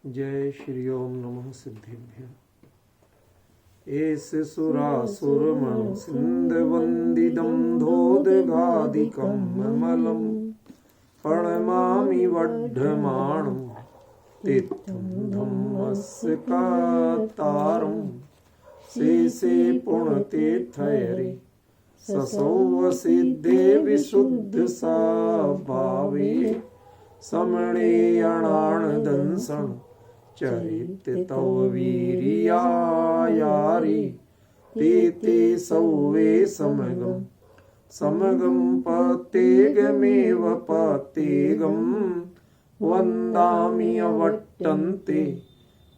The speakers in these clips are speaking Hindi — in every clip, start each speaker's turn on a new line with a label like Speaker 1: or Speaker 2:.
Speaker 1: जय श्री ओम नमः सिद्धिभ्य। एस सुरासुरमण सिंध वंदिदं धोदगादिकं ममलं प्रणमामि वड्ढमाणं तीर्थं धम्मस्य कातारं शेषे पुण्यतीर्थैरे ससौ सिद्धे विशुद्ध भावे समणेयणानदंसं चरित तव वीर्यायारि ते सौवे समगं पतेगमेव पतेगं वन्दामि अवट्टन्ते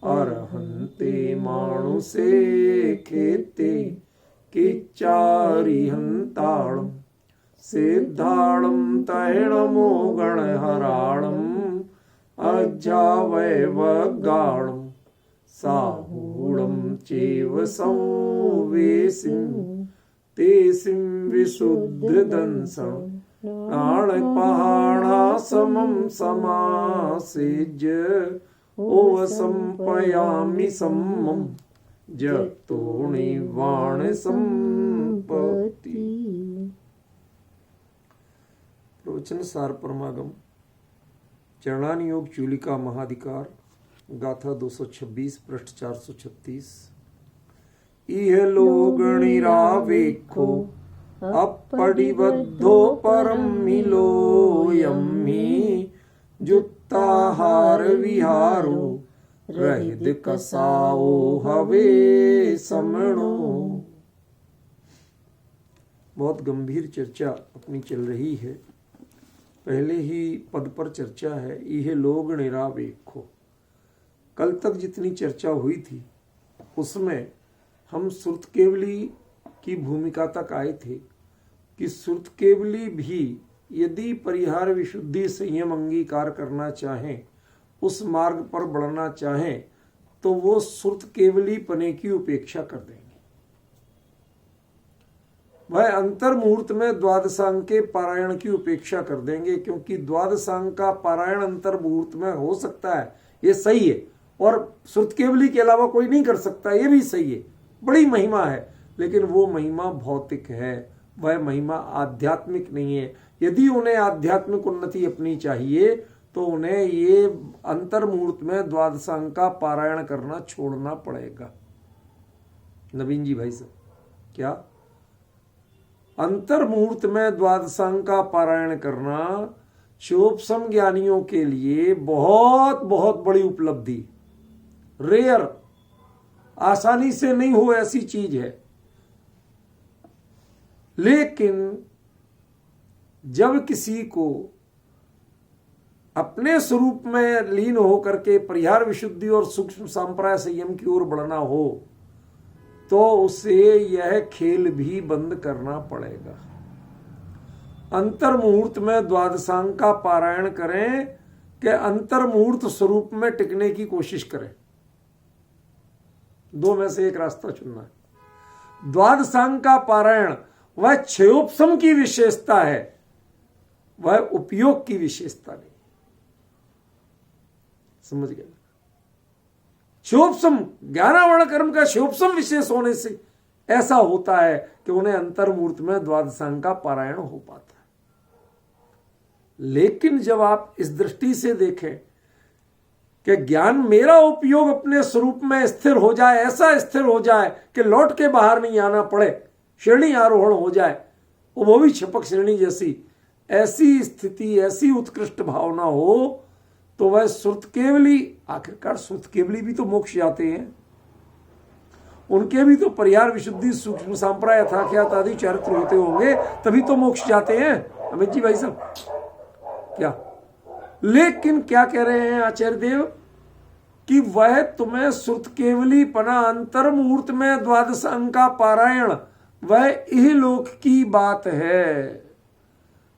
Speaker 1: अर्हन्ते मानुषे खेते किच्चारिहन्ताळं सिद्धाळं तैणमो गणहराळम् अज्जावैवगाळं साहूळं चैव संवेसिं तेसिं विशुद्धदंसं नाणपहाणासमं समासेज्य ओवसंपयामि सम्मं जतोणिवाण संपत्ति। प्रवचन सार परमागम चरणान योग चूलिका महाधिकार गाथा 226 पृष्ठ 436। इह लोगणिरा वेखो अपडिबद्धो परम मिलोयम्मी जुत्ताहार विहारो रहित कसाओ हवे समणो। बहुत गंभीर चर्चा अपनी चल रही है। पहले ही पद पर चर्चा है, यह लोग निरावेखो। कल तक जितनी चर्चा हुई थी उसमें हम श्रुत केवली की भूमिका तक आए थे कि श्रुत केवली भी यदि परिहार विशुद्धि संयम अंगीकार करना चाहें, उस मार्ग पर बढ़ना चाहें, तो वो श्रुत केवली पने की उपेक्षा कर देंगे। वह अंतर मुहूर्त में द्वादशांग के पारायण की उपेक्षा कर देंगे, क्योंकि द्वादशांग का पारायण अंतर मुहूर्त में हो सकता है, ये सही है, और श्रुत केवली के अलावा कोई नहीं कर सकता, ये भी सही है, बड़ी महिमा है। लेकिन वो महिमा भौतिक है, वह महिमा आध्यात्मिक नहीं है। यदि उन्हें आध्यात्मिक उन्नति अपनी चाहिए तो उन्हें ये अंतर मुहूर्त में द्वादशांग का पारायण करना छोड़ना पड़ेगा। नवीन जी भाई साहब, क्या अंतर मुहूर्त में द्वादशांग का पारायण करना शोभसम ज्ञानियों के लिए बहुत बहुत बड़ी उपलब्धि, रेयर, आसानी से नहीं हो ऐसी चीज है। लेकिन जब किसी को अपने स्वरूप में लीन होकर के परिहार विशुद्धि और सूक्ष्म संप्राय संयम की ओर बढ़ना हो तो उसे यह खेल भी बंद करना पड़ेगा। अंतर मुहूर्त में द्वादशांग का पारायण करें कि अंतर मुहूर्त स्वरूप में टिकने की कोशिश करें, दो में से एक रास्ता चुनना है। द्वादशांग का पारायण वह क्षयोपशम की विशेषता है, वह उपयोग की विशेषता नहीं। समझ गए? क्षयोपशम 11 वर्ण कर्म का क्षयोपशम विशेष होने से ऐसा होता है कि उन्हें अंतर मुहूर्त में द्वादशांग का पारायण हो पाता है। लेकिन जब आप इस दृष्टि से देखें कि ज्ञान मेरा उपयोग अपने स्वरूप में स्थिर हो जाए, ऐसा स्थिर हो जाए कि लौट के बाहर नहीं आना पड़े, श्रेणी आरोहण हो जाए, वो भी क्षपक श्रेणी जैसी, ऐसी स्थिति, ऐसी उत्कृष्ट भावना हो, तो वह श्रुत केवली, आखिरकार श्रुत केवली भी तो मोक्ष जाते हैं, उनके भी तो परिहार विशुद्धि सूक्ष्म संप्राय यथाख्यात आदि चरित्र होते होंगे, तभी तो मोक्ष जाते हैं। अमित जी भाई साहब, क्या? लेकिन क्या कह रहे हैं आचार्य देव कि वह तुम्हें श्रुत केवली पना अंतर मुहूर्त में द्वादशांग का पारायण, वह इहलोक की बात है,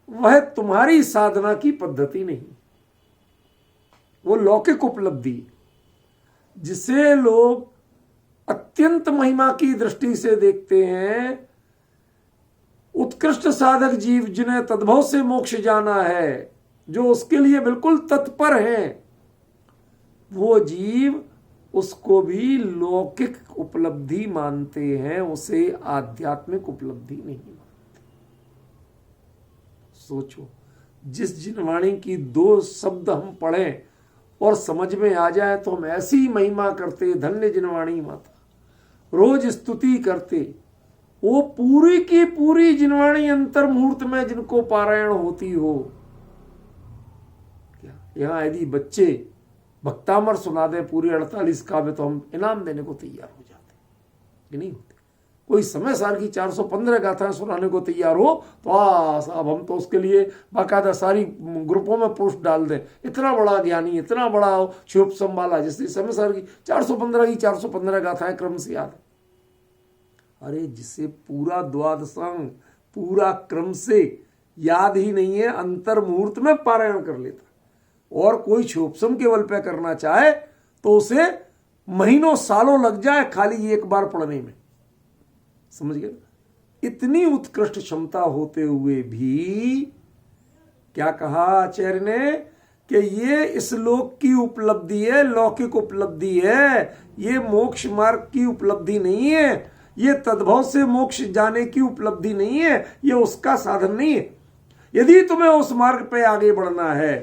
Speaker 1: वह तुम्हारी साधना की पद्धति नहीं, वो लौकिक उपलब्धि जिसे लोग अत्यंत महिमा की दृष्टि से देखते हैं। उत्कृष्ट साधक जीव जिन्हें तद्भव से मोक्ष जाना है, जो उसके लिए बिल्कुल तत्पर हैं, वो जीव उसको भी लौकिक उपलब्धि मानते हैं, उसे आध्यात्मिक उपलब्धि नहीं मानते। सोचो, जिस जिनवाणी की 2 शब्द हम पढ़ें और समझ में आ जाए तो हम ऐसी महिमा करते, धन्य जिनवाणी माता, रोज स्तुति करते। वो पूरी की पूरी जिनवाणी अंतर मुहूर्त में जिनको पारायण होती हो, क्या यहां यदि बच्चे भक्तामर सुना दें पूरी 48 काव्य तो हम इनाम देने को तैयार हो जाते, कि नहीं होते। कोई समय सार की 415 गाथाएं सुनाने को तैयार हो तो साहब हम तो उसके लिए बाकायदा सारी ग्रुपों में पोस्ट डाल दें, इतना बड़ा ज्ञानी, इतना बड़ा शिव संभाला, जिससे समय सार की 415 की 415 गाथाएं क्रम से याद है। अरे जिसे पूरा द्वादशांग पूरा क्रम से याद ही नहीं है, अंतर मुहूर्त में पारायण कर लेता, और कोई क्षोभसम केवल पे करना चाहे तो उसे महीनों सालों लग जाए खाली एक बार पढ़ने में। समझ गए? इतनी उत्कृष्ट क्षमता होते हुए भी क्या कहा आचार्य ने कि ये इस लोक की उपलब्धि है, लौकिक उपलब्धि है, ये मोक्ष मार्ग की उपलब्धि नहीं है, ये तद्भव से मोक्ष जाने की उपलब्धि नहीं है, ये उसका साधन नहीं है। यदि तुम्हें उस मार्ग पे आगे बढ़ना है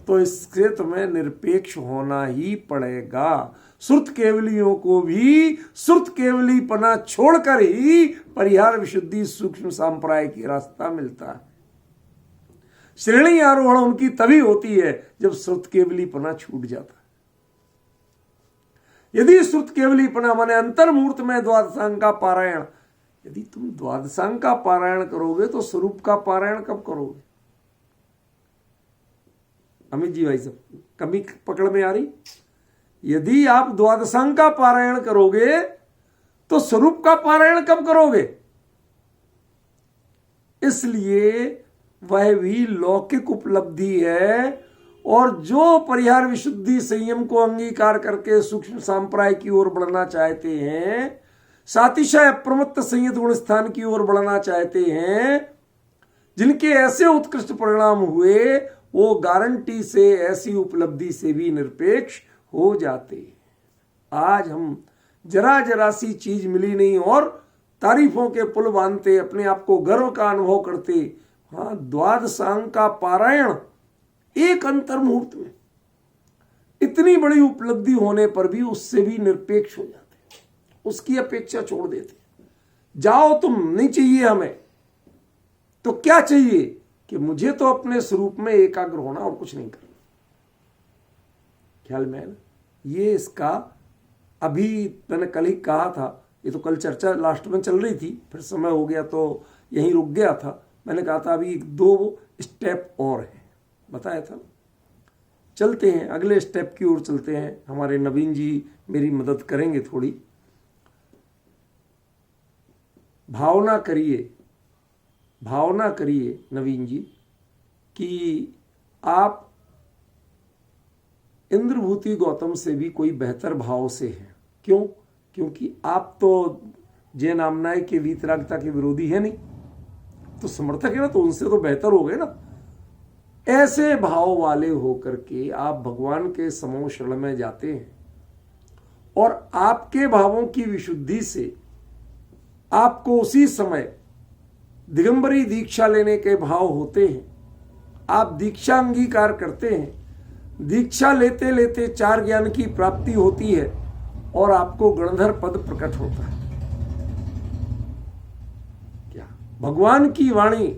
Speaker 1: तो इससे तुम्हें निरपेक्ष होना ही पड़ेगा। श्रुत केवलियों को भी श्रुत केवलीपना छोड़कर ही परिहार विशुद्धि सूक्ष्म सांप्राय की रास्ता मिलता है। श्रेणी आरोहण उनकी तभी होती है जब श्रुत केवलीपना छूट जाता है। यदि श्रुत केवलीपना माने अंतर मुहूर्त में द्वादशांग का पारायण, यदि तुम द्वादशांग का पारायण करोगे तो स्वरूप का पारायण कब करोगे? अमित जी भाई साहब, कमी पकड़ में आ रही? यदि आप द्वादशांग का पारायण करोगे तो स्वरूप का पारायण कब करोगे? इसलिए वह भी लौकिक उपलब्धि है, और जो परिहार विशुद्धि संयम को अंगीकार करके सूक्ष्म सांप्राय की ओर बढ़ना चाहते हैं, सातिशय प्रमत्त संयत गुण स्थान की ओर बढ़ना चाहते हैं, जिनके ऐसे उत्कृष्ट परिणाम हुए, वो गारंटी से ऐसी उपलब्धि से भी निरपेक्ष हो जाते। आज हम जरा जरा सी चीज मिली नहीं और तारीफों के पुल बांधते, अपने आप को गर्व का अनुभव करते। हाँ, द्वादशांग का पारायण एक अंतर मुहूर्त में इतनी बड़ी उपलब्धि होने पर भी उससे भी निरपेक्ष हो जाते, उसकी अपेक्षा छोड़ देते। जाओ तुम, नहीं चाहिए हमें, तो क्या चाहिए कि मुझे तो अपने स्वरूप में एकाग्र होना और कुछ नहीं करना। ख्याल में है ना? ये इसका अभी मैंने कल ही कहा था, ये तो कल चर्चा लास्ट में चल रही थी, फिर समय हो गया तो यहीं रुक गया था। मैंने कहा था अभी 2 स्टेप और है, बताया था। चलते हैं अगले स्टेप की ओर चलते हैं। हमारे नवीन जी मेरी मदद करेंगे थोड़ी। भावना करिए नवीन जी कि आप इंद्रभूति गौतम से भी कोई बेहतर भाव से हैं। क्यों? क्योंकि आप तो जैन आमनाय के वीतरागता के विरोधी है नहीं, तो समर्थक है ना, तो उनसे तो बेहतर हो गए ना। ऐसे भाव वाले होकर के आप भगवान के समूह शरण में जाते हैं, और आपके भावों की विशुद्धि से आपको उसी समय दिगंबरी दीक्षा लेने के भाव होते हैं। आप दीक्षा अंगीकार करते हैं, दीक्षा लेते लेते 4 ज्ञान की प्राप्ति होती है और आपको गणधर पद प्रकट होता है। क्या भगवान की वाणी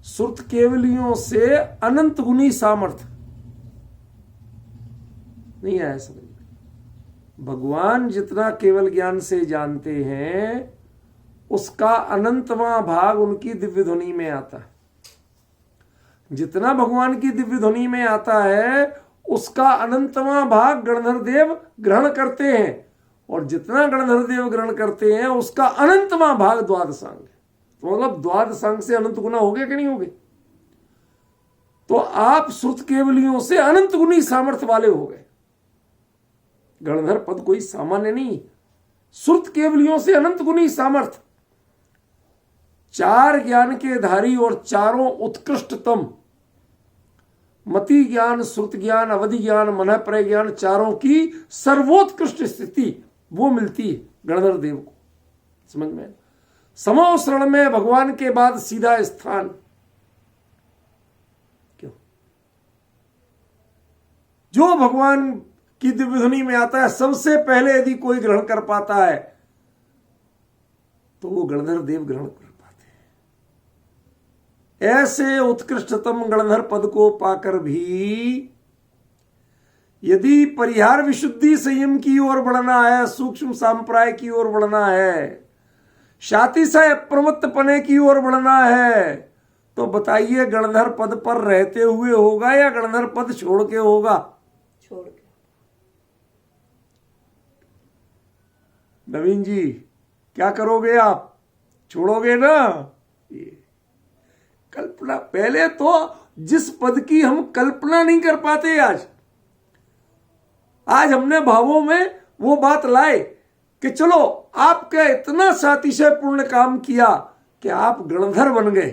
Speaker 1: श्रुत केवलियों से अनंत गुनी सामर्थ्य नहीं आया समझ में। भगवान जितना केवल ज्ञान से जानते हैं उसका अनंतवां भाग उनकी दिव्य ध्वनि में आता है। जितना भगवान की दिव्य ध्वनि में आता है उसका अनंतवां भाग गणधर देव ग्रहण करते हैं, और जितना गणधर देव ग्रहण करते हैं उसका अनंतवां भाग द्वादशांग है। तो मतलब द्वादशांग से अनंत गुना हो गए कि नहीं हो गए? तो आप श्रुत केवलियों से अनंत गुनी सामर्थ्य वाले हो गए। गणधर पद कोई सामान्य नहीं, श्रुत केवलियों से अनंत गुनी सामर्थ्य। 4 ज्ञान के धारी और चारों उत्कृष्टतम मति ज्ञान, श्रुत ज्ञान, अवधि ज्ञान, मन प्रय ज्ञान, चारों की सर्वोत्कृष्ट स्थिति वो मिलती है गणधर देव को। समझ में? समो शरण में भगवान के बाद सीधा स्थान। क्यों? जो भगवान की दिव्य ध्वनि में आता है सबसे पहले यदि कोई ग्रहण कर पाता है तो वो गणधर देव ग्रहण कर पाते हैं। ऐसे उत्कृष्टतम गणधर पद को पाकर भी यदि परिहार विशुद्धि संयम की ओर बढ़ना है, सूक्ष्म सांप्राय की ओर बढ़ना है, शातिशय अप्रमत्तपने की ओर बढ़ना है, तो बताइए गणधर पद पर रहते हुए होगा या गणधर पद छोड़ के होगा?
Speaker 2: छोड़ के।
Speaker 1: नवीन जी क्या करोगे आप? छोड़ोगे ना? ये कल्पना, पहले तो जिस पद की हम कल्पना नहीं कर पाते आज हमने भावों में वो बात लाए कि चलो आपका इतना सातिशय पूर्ण काम किया कि आप गणधर बन गए,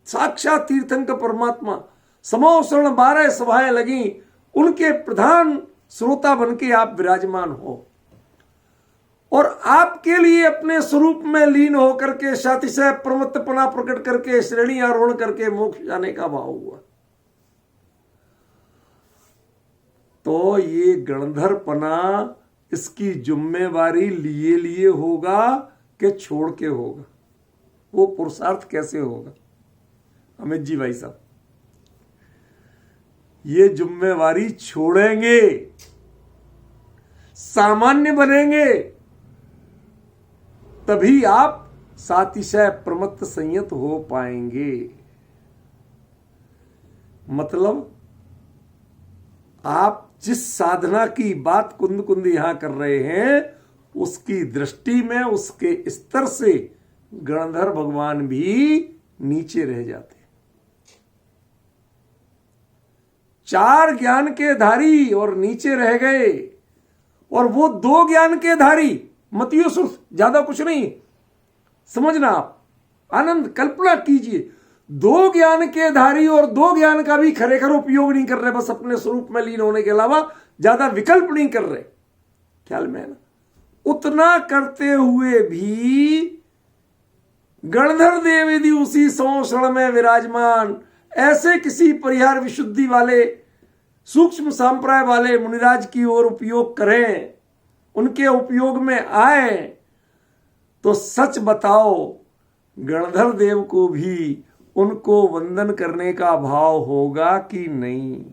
Speaker 1: साक्षात तीर्थंकर परमात्मा। समोसरण 12 सभाएं लगी, उनके प्रधान श्रोता बन के आप विराजमान हो और आपके लिए अपने स्वरूप में लीन होकर के सातिशय प्रमत्तपना प्रकट करके श्रेणी आरोहण करके मोक्ष जाने का भाव हुआ। तो ये गणधरपना इसकी जिम्मेवारी लिए लिए होगा कि छोड़ के होगा? वो पुरुषार्थ कैसे होगा अमित जी भाई साहब? ये जिम्मेवारी छोड़ेंगे, सामान्य बनेंगे, तभी आप सातिशय प्रमत्त संयत हो पाएंगे। मतलब आप जिस साधना की बात कुंद कुंद यहां कर रहे हैं उसकी दृष्टि में, उसके स्तर से गणधर भगवान भी नीचे रह जाते। 4 ज्ञान के धारी और नीचे रह गए, और वो 2 ज्ञान के धारी, मतियो सुर्ख, ज्यादा कुछ नहीं। समझना आप, आनंद कल्पना कीजिए, 2 ज्ञान के धारी और 2 ज्ञान का भी खरेखर उपयोग नहीं कर रहे, बस अपने स्वरूप में लीन होने के अलावा ज्यादा विकल्प नहीं कर रहे। ख्याल में है ना? उतना करते हुए भी गणधर देव यदि उसी संवत्सरण में विराजमान ऐसे किसी परिहार विशुद्धि वाले, सूक्ष्म सांप्राय वाले मुनिराज की ओर उपयोग करें, उनके उपयोग में आए, तो सच बताओ गणधर देव को भी उनको वंदन करने का भाव होगा कि नहीं?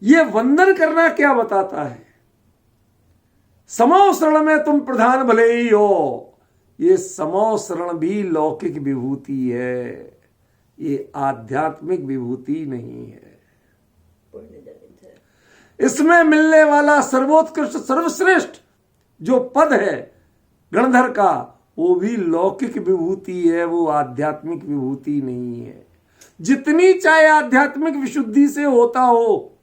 Speaker 1: ये वंदन करना क्या बताता है? समो शरण में तुम प्रधान भले ही हो, ये समो शरण भी लौकिक विभूति है, ये आध्यात्मिक विभूति नहीं है। इसमें मिलने वाला सर्वोत्कृष्ट सर्वश्रेष्ठ जो पद है गणधर का, वो भी लौकिक विभूति है, वो आध्यात्मिक विभूति नहीं है। जितनी चाहे आध्यात्मिक विशुद्धि से होता हो,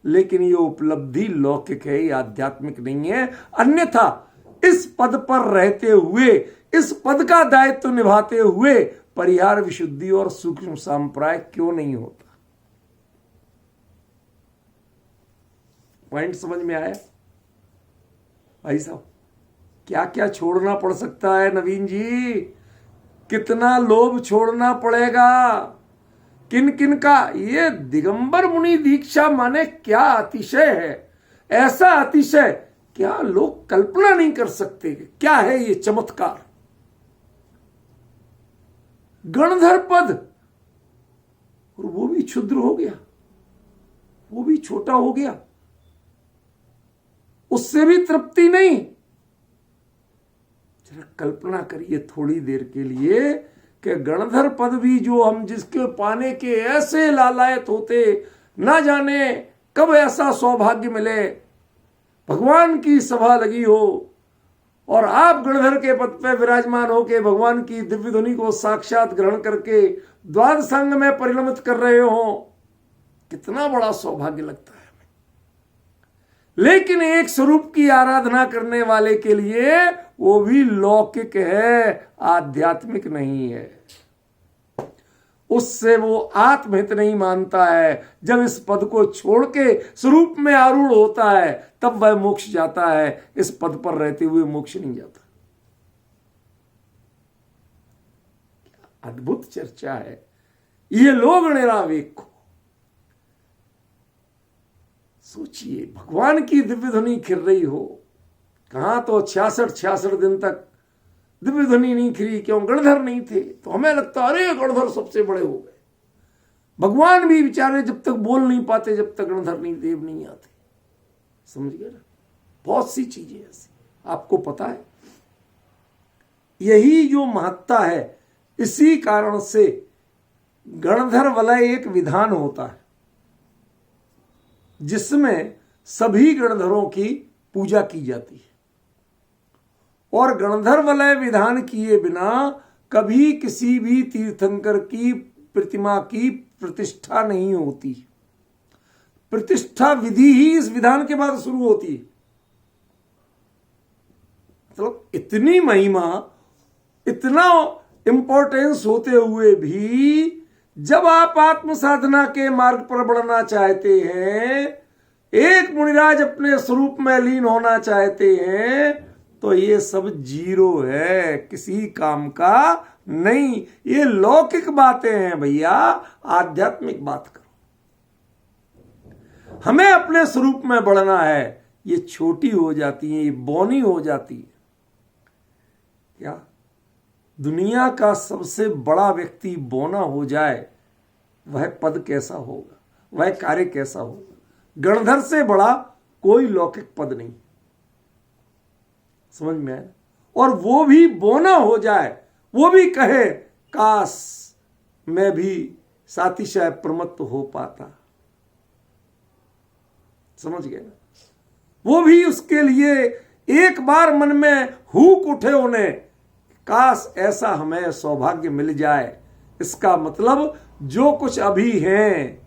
Speaker 1: लेकिन ये उपलब्धि लौकिक है, ये आध्यात्मिक नहीं है। अन्यथा इस पद पर रहते हुए, इस पद का दायित्व निभाते हुए परिहार विशुद्धि और सूक्ष्म सांप्राय क्यों नहीं होता? पॉइंट समझ में आया भाई साहब? क्या क्या छोड़ना पड़ सकता है नवीन जी? कितना लोभ छोड़ना पड़ेगा, किन किन का? ये दिगंबर मुनि दीक्षा माने क्या अतिशय है, ऐसा अतिशय क्या लोग कल्पना नहीं कर सकते। क्या है ये चमत्कार? गणधर पद, और वो भी क्षुद्र हो गया, वो भी छोटा हो गया, उससे भी तृप्ति नहीं। जरा कल्पना करिए थोड़ी देर के लिए कि गणधर पद भी जो हम जिसके पाने के ऐसे लालायत होते, ना जाने कब ऐसा सौभाग्य मिले, भगवान की सभा लगी हो और आप गणधर के पद पे विराजमान होके भगवान की दिव्य ध्वनि को साक्षात ग्रहण करके द्वादशांग में परिणमित कर रहे हो, कितना बड़ा सौभाग्य लगता है। लेकिन एक स्वरूप की आराधना करने वाले के लिए वो भी लौकिक है, आध्यात्मिक नहीं है। उससे वो आत्महित नहीं मानता है। जब इस पद को छोड़ के स्वरूप में आरूढ़ होता है तब वह मोक्ष जाता है, इस पद पर रहते हुए मोक्ष नहीं जाता। अद्भुत चर्चा है। ये लोग निरावेक। सोचिए, भगवान की दिव्य ध्वनि खिर रही हो, कहां तो 66 दिन तक दिव्य ध्वनि नहीं खिरी। क्यों? गणधर नहीं थे। तो हमें लगता अरे गणधर सबसे बड़े हो गए। भगवान भी बेचारे जब तक बोल नहीं पाते, जब तक गणधर नहीं, देव नहीं आते। समझ गए ना? बहुत सी चीजें ऐसी आपको पता है। यही जो महत्ता है, इसी कारण से गणधर वलय एक विधान होता है जिसमें सभी गणधरों की पूजा की जाती है। और गणधर वलय विधान किए बिना कभी किसी भी तीर्थंकर की प्रतिमा की प्रतिष्ठा नहीं होती। प्रतिष्ठा विधि ही इस विधान के बाद शुरू होती है। मतलब इतनी महिमा, इतना इंपॉर्टेंस होते हुए भी जब आप आत्म साधना के मार्ग पर बढ़ना चाहते हैं, एक मुनिराज अपने स्वरूप में लीन होना चाहते हैं, तो ये सब जीरो है, किसी काम का नहीं। ये लौकिक बातें हैं भैया, आध्यात्मिक बात करो। हमें अपने स्वरूप में बढ़ना है, ये छोटी हो जाती है, ये बौनी हो जाती है। क्या दुनिया का सबसे बड़ा व्यक्ति बौना हो जाए, वह पद कैसा होगा, वह कार्य कैसा होगा? गणधर से बड़ा कोई लौकिक पद नहीं। समझ में आया? और वो भी बौना हो जाए, वो भी कहे काश मैं भी सातिशय प्रमत्त हो पाता। समझ गए ना? वो भी उसके लिए एक बार मन में हुक उठे उन्हें, काश ऐसा हमें सौभाग्य मिल जाए। इसका मतलब जो कुछ अभी है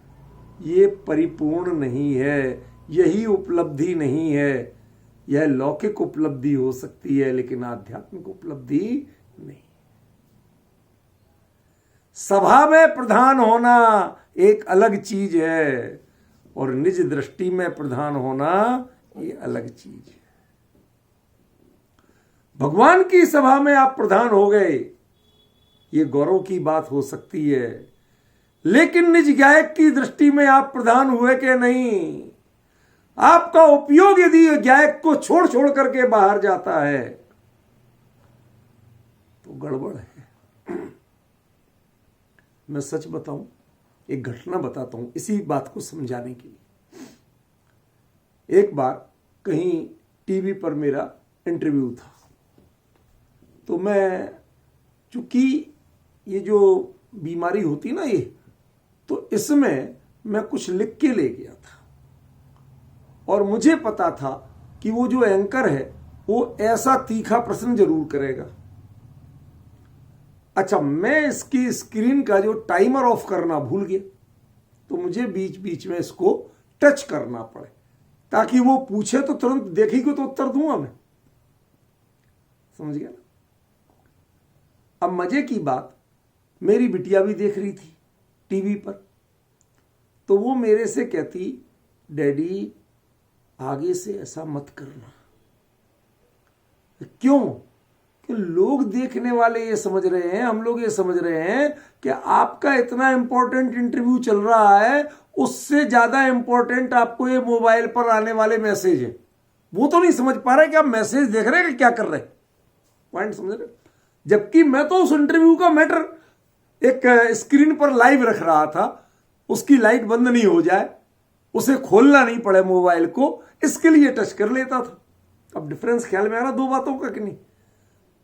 Speaker 1: ये परिपूर्ण नहीं है, यही उपलब्धि नहीं है। यह लौकिक उपलब्धि हो सकती है लेकिन आध्यात्मिक उपलब्धि नहीं। सभा में प्रधान होना एक अलग चीज है और निज दृष्टि में प्रधान होना ये अलग चीज है। भगवान की सभा में आप प्रधान हो गए, ये गौरव की बात हो सकती है, लेकिन निज गायक की दृष्टि में आप प्रधान हुए कि नहीं? आपका उपयोग यदि गायक को छोड़ छोड़ करके बाहर जाता है तो गड़बड़ है। मैं सच बताऊं, एक घटना बताता हूं इसी बात को समझाने के लिए। एक बार कहीं टीवी पर मेरा इंटरव्यू था, तो मैं, चूंकि ये जो बीमारी होती ना ये, तो इसमें मैं कुछ लिख के ले गया था और मुझे पता था कि वो जो एंकर है वो ऐसा तीखा प्रश्न जरूर करेगा। अच्छा, मैं इसकी स्क्रीन का जो टाइमर ऑफ करना भूल गया, तो मुझे बीच बीच में इसको टच करना पड़े ताकि वो पूछे तो तुरंत देखेगी तो उत्तर दूंगा मैं। समझ गया ना? अब मजे की बात, मेरी बिटिया भी देख रही थी टीवी पर, तो वो मेरे से कहती, डैडी आगे से ऐसा मत करना। क्यों? कि लोग देखने वाले ये समझ रहे हैं, हम लोग ये समझ रहे हैं कि आपका इतना इंपॉर्टेंट इंटरव्यू चल रहा है, उससे ज्यादा इंपॉर्टेंट आपको ये मोबाइल पर आने वाले मैसेज है। वो तो नहीं समझ पा रहे कि आप मैसेज देख रहे हैं कि क्या कर रहे हैं। पॉइंट समझ रहे? जबकि मैं तो उस इंटरव्यू का मैटर एक स्क्रीन पर लाइव रख रहा था, उसकी लाइट बंद नहीं हो जाए, उसे खोलना नहीं पड़े मोबाइल को, इसके लिए टच कर लेता था। अब डिफरेंस ख्याल में आ रहा दो बातों का कि नहीं?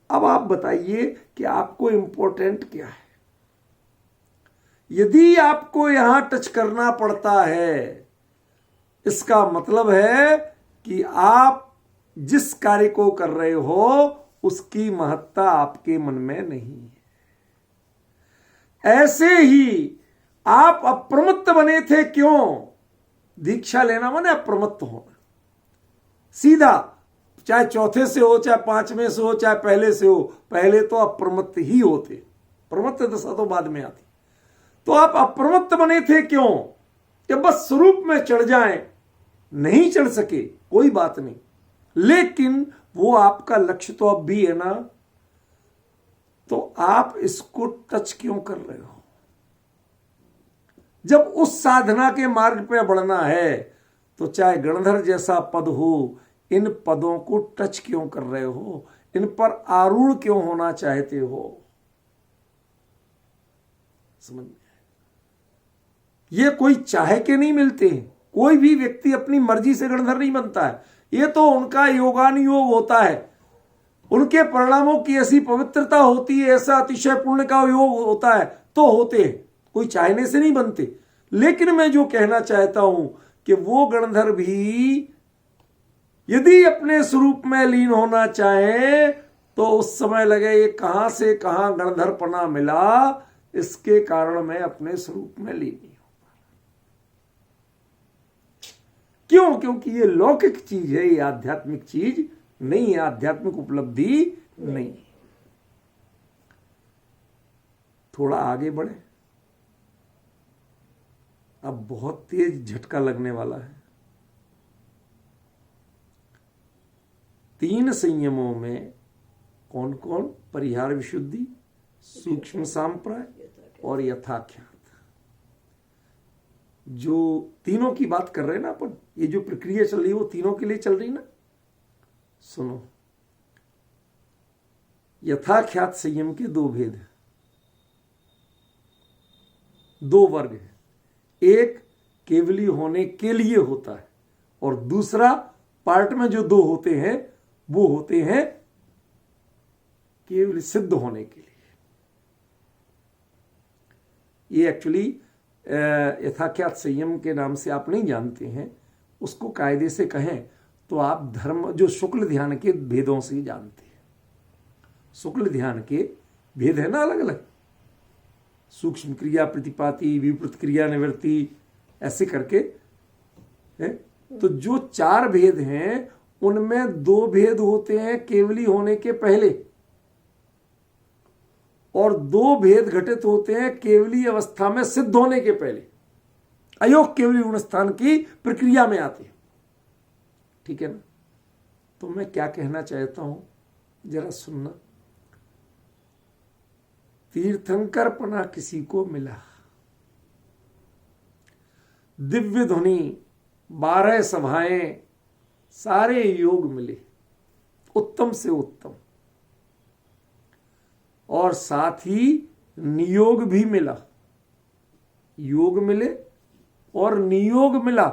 Speaker 1: अब आप बताइए कि आपको इंपॉर्टेंट क्या है। यदि आपको यहां टच करना पड़ता है, इसका मतलब है कि आप जिस कार्य को कर रहे हो उसकी महत्ता आपके मन में नहीं है। ऐसे ही आप अप्रमत्त बने थे। क्यों? दीक्षा लेना माने अप्रमत्त होना। सीधा, चाहे चौथे से हो, चाहे पांचवें से हो, चाहे पहले से हो, पहले तो अप्रमत्त ही होते, प्रमत्त दशा तो बाद में आती। तो आप अप्रमत्त बने थे क्यों? कि बस स्वरूप में चढ़ जाएं। नहीं चढ़ सके कोई बात नहीं, लेकिन वो आपका लक्ष्य तो अब भी है ना, तो आप इसको टच क्यों कर रहे हो? जब उस साधना के मार्ग पे बढ़ना है तो चाहे गणधर जैसा पद हो, इन पदों को टच क्यों कर रहे हो? इन पर आरूढ़ क्यों होना चाहते हो? समझ में? ये कोई चाहे के नहीं मिलते हैं। कोई भी व्यक्ति अपनी मर्जी से गणधर नहीं बनता है। ये तो उनका योगानुयोग होता है, उनके परिणामों की ऐसी पवित्रता होती है, ऐसा अतिशय पुण्य का योग होता है तो होते हैं, कोई चाहने से नहीं बनते। लेकिन मैं जो कहना चाहता हूं कि वो गणधर भी यदि अपने स्वरूप में लीन होना चाहे तो उस समय लगे ये कहां से कहां गणधरपना मिला, इसके कारण मैं अपने स्वरूप में लीन नहीं हूं। क्यों? क्योंकि ये लौकिक चीज है, ये आध्यात्मिक चीज नहीं है, आध्यात्मिक उपलब्धि नहीं। थोड़ा आगे बढ़े, अब बहुत तेज झटका लगने वाला है। 3 संयमों में कौन कौन? परिहार विशुद्धि, सूक्ष्म सांप्राय और यथाख्यात। जो तीनों की बात कर रहे हैं ना अपन, ये जो प्रक्रिया चल रही है वो तीनों के लिए चल रही ना। सुनो, यथाख्यात संयम के 2 भेद हैं, 2 वर्ग हैं। एक केवली होने के लिए होता है और दूसरा पार्ट में जो 2 होते हैं वो होते हैं केवल सिद्ध होने के लिए। ये एक्चुअली यथाख्यात संयम के नाम से आप नहीं जानते हैं, उसको कायदे से कहें तो आप धर्म जो शुक्ल ध्यान के भेदों से जानते हैं। शुक्ल ध्यान के भेद है ना अलग अलग, सूक्ष्म क्रिया प्रतिपाती, विपरीत क्रिया निवृत्ति, ऐसे करके है। तो जो 4 भेद हैं उनमें 2 भेद होते हैं केवली होने के पहले और 2 भेद घटित होते हैं केवली अवस्था में सिद्ध होने के पहले। अयोग केवली गुण स्थान की प्रक्रिया में आते हैं, ठीक है ना। तो मैं क्या कहना चाहता हूं जरा सुनना। तीर्थंकरपना किसी को मिला, दिव्य ध्वनि, 12 सभाएं, सारे योग मिले, उत्तम से उत्तम, और साथ ही नियोग भी मिला। योग मिले और नियोग मिला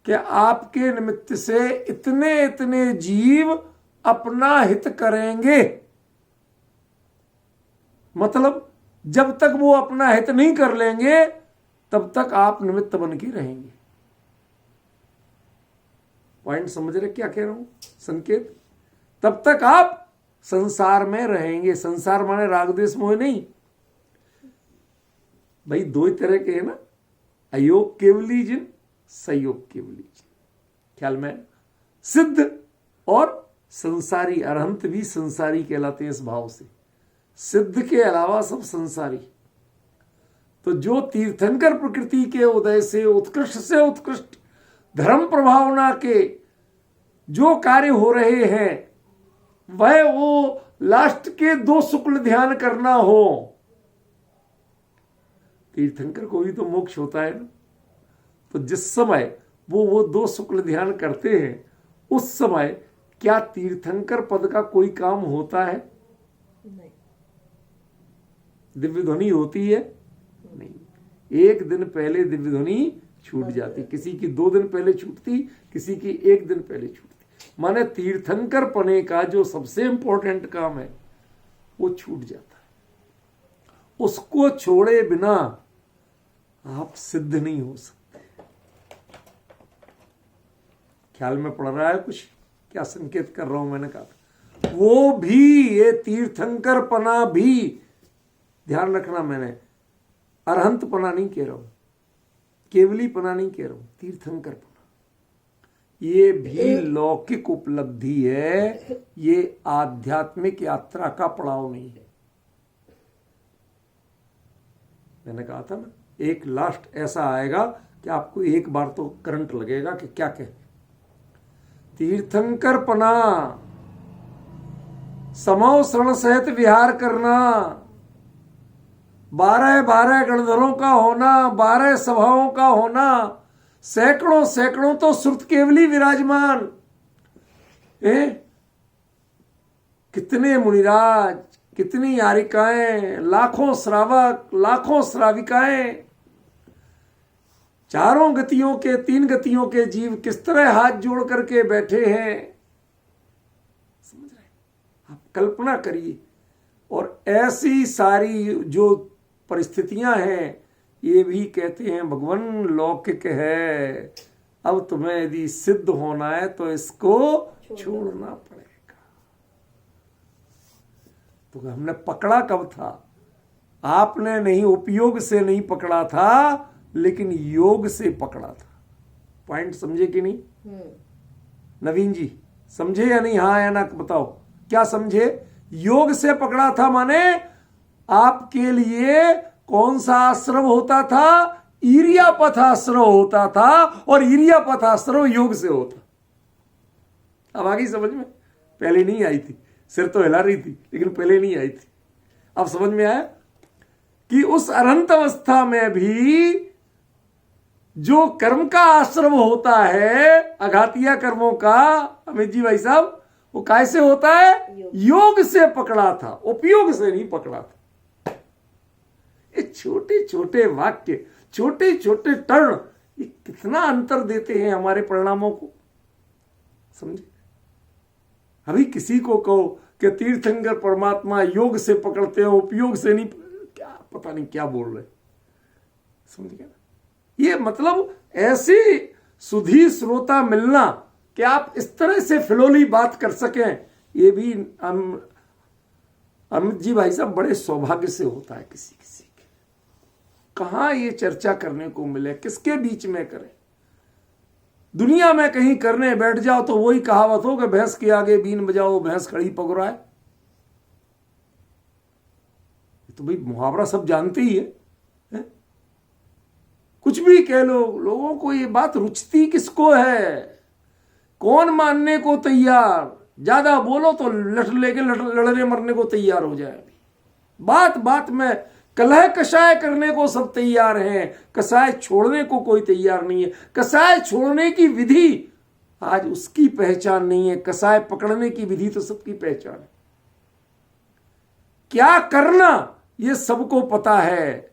Speaker 1: कि आपके निमित्त से इतने इतने जीव अपना हित करेंगे। मतलब जब तक वो अपना हित नहीं कर लेंगे तब तक आप निमित्त बन के रहेंगे। पॉइंट समझ रहे क्या कह रहा हूं? संकेत, तब तक आप संसार में रहेंगे। संसार माने राग द्वेष मोह नहीं भाई, 2 तरह के हैं ना, अयोग केवली जिन, संयोग केवली जिन। ख्याल में? सिद्ध और संसारी, अरहंत भी संसारी कहलाते हैं इस भाव से। सिद्ध के अलावा सब संसारी। तो जो तीर्थंकर प्रकृति के उदय से उत्कृष्ट धर्म प्रभावना के जो कार्य हो रहे हैं, वह वो लास्ट के 2 शुक्ल ध्यान करना हो। तीर्थंकर को भी तो मोक्ष होता है ना। तो जिस समय वो 2 शुक्ल ध्यान करते हैं उस समय क्या तीर्थंकर पद का कोई काम होता है? नहीं। दिव्य ध्वनि होती है? नहीं। 1 दिन पहले दिव्य ध्वनि छूट जाती, किसी की 2 दिन पहले छूटती, किसी की 1 दिन पहले छूटती। माने तीर्थंकर पने का जो सबसे इंपॉर्टेंट काम है वो छूट जाता है। उसको छोड़े बिना आप सिद्ध नहीं हो सकते। ख्याल में पड़ रहा है कुछ? क्या संकेत कर रहा हूं मैंने कहा? वो भी, ये तीर्थंकर पना भी, ध्यान रखना, मैंने अरहंत पना नहीं कह रहा हूं, केवली पना नहीं कह रहा हूं, तीर्थंकर पना। ये भी लौकिक उपलब्धि है, ये आध्यात्मिक यात्रा का पड़ाव नहीं है। मैंने कहा था ना, एक लास्ट ऐसा आएगा कि आपको एक बार तो करंट लगेगा कि क्या कहे। तीर्थंकर पना, समो शरण सहित विहार करना, 12 गणधरों का होना, 12 सभाओं का होना, सैकड़ों सैकड़ों तो श्रुत केवली विराजमान, कितने मुनिराज, कितनी यारिकाएं, लाखों श्रावक, लाखों श्राविकाएं, चारों गतियों के, 3 गतियों के जीव किस तरह हाथ जोड़ करके बैठे हैं, समझ रहे? आप कल्पना करिए। और ऐसी सारी जो परिस्थितियां हैं, ये भी कहते हैं भगवान लौकिक है, अब तुम्हें यदि सिद्ध होना है तो इसको छोड़ना पड़ेगा। तो हमने पकड़ा कब था? आपने नहीं, उपयोग से नहीं पकड़ा था, लेकिन योग से पकड़ा था। पॉइंट समझे कि नहीं? नवीन जी समझे या नहीं? हाँ या ना बताओ, क्या समझे? योग से पकड़ा था माने आपके लिए कौन सा आश्रम होता था? ईरियापथ आश्रम होता था, और ईरियापथ आश्रम योग से होता। अब आ गई समझ में? पहले नहीं आई थी, सिर तो हिला रही थी, लेकिन पहले नहीं आई थी। अब समझ में आया कि उस अनंत अवस्था में भी जो कर्म का आश्रम होता है, अघातिया कर्मों का, अमित जी भाई साहब, वो कैसे होता है? योग से पकड़ा था, उपयोग से नहीं पकड़ा था। ये छोटे छोटे वाक्य, छोटे छोटे टर्न, ये कितना अंतर देते हैं हमारे परिणामों को, समझे? अभी किसी को कहो कि तीर्थंकर परमात्मा योग से पकड़ते हो, उपयोग से नहीं, क्या पता नहीं क्या बोल रहे, समझ गया ना? ये मतलब ऐसी सुधी श्रोता मिलना कि आप इस तरह से फिलोली बात कर सकें, ये भी अमित जी भाई साहब बड़े सौभाग्य से होता है। किसी किसी के कहाँ ये चर्चा करने को मिले, किसके बीच में करें? दुनिया में कहीं करने बैठ जाओ तो वही कहावत हो कि भैंस के आगे बीन बजाओ, भैंस खड़ी पगुराए। तो भाई मुहावरा सब जानते ही है? कुछ भी कह लो, लोगों को ये बात रुचती किसको है? कौन मानने को तैयार? ज्यादा बोलो तो लठ लेके लड़ने मरने को तैयार हो जाए। बात बात में कलह कषाय करने को सब तैयार हैं, कसाय छोड़ने को कोई तैयार नहीं है। कसाय छोड़ने की विधि आज उसकी पहचान नहीं है, कसाय पकड़ने की विधि तो सबकी पहचान है। क्या करना ये सबको पता है,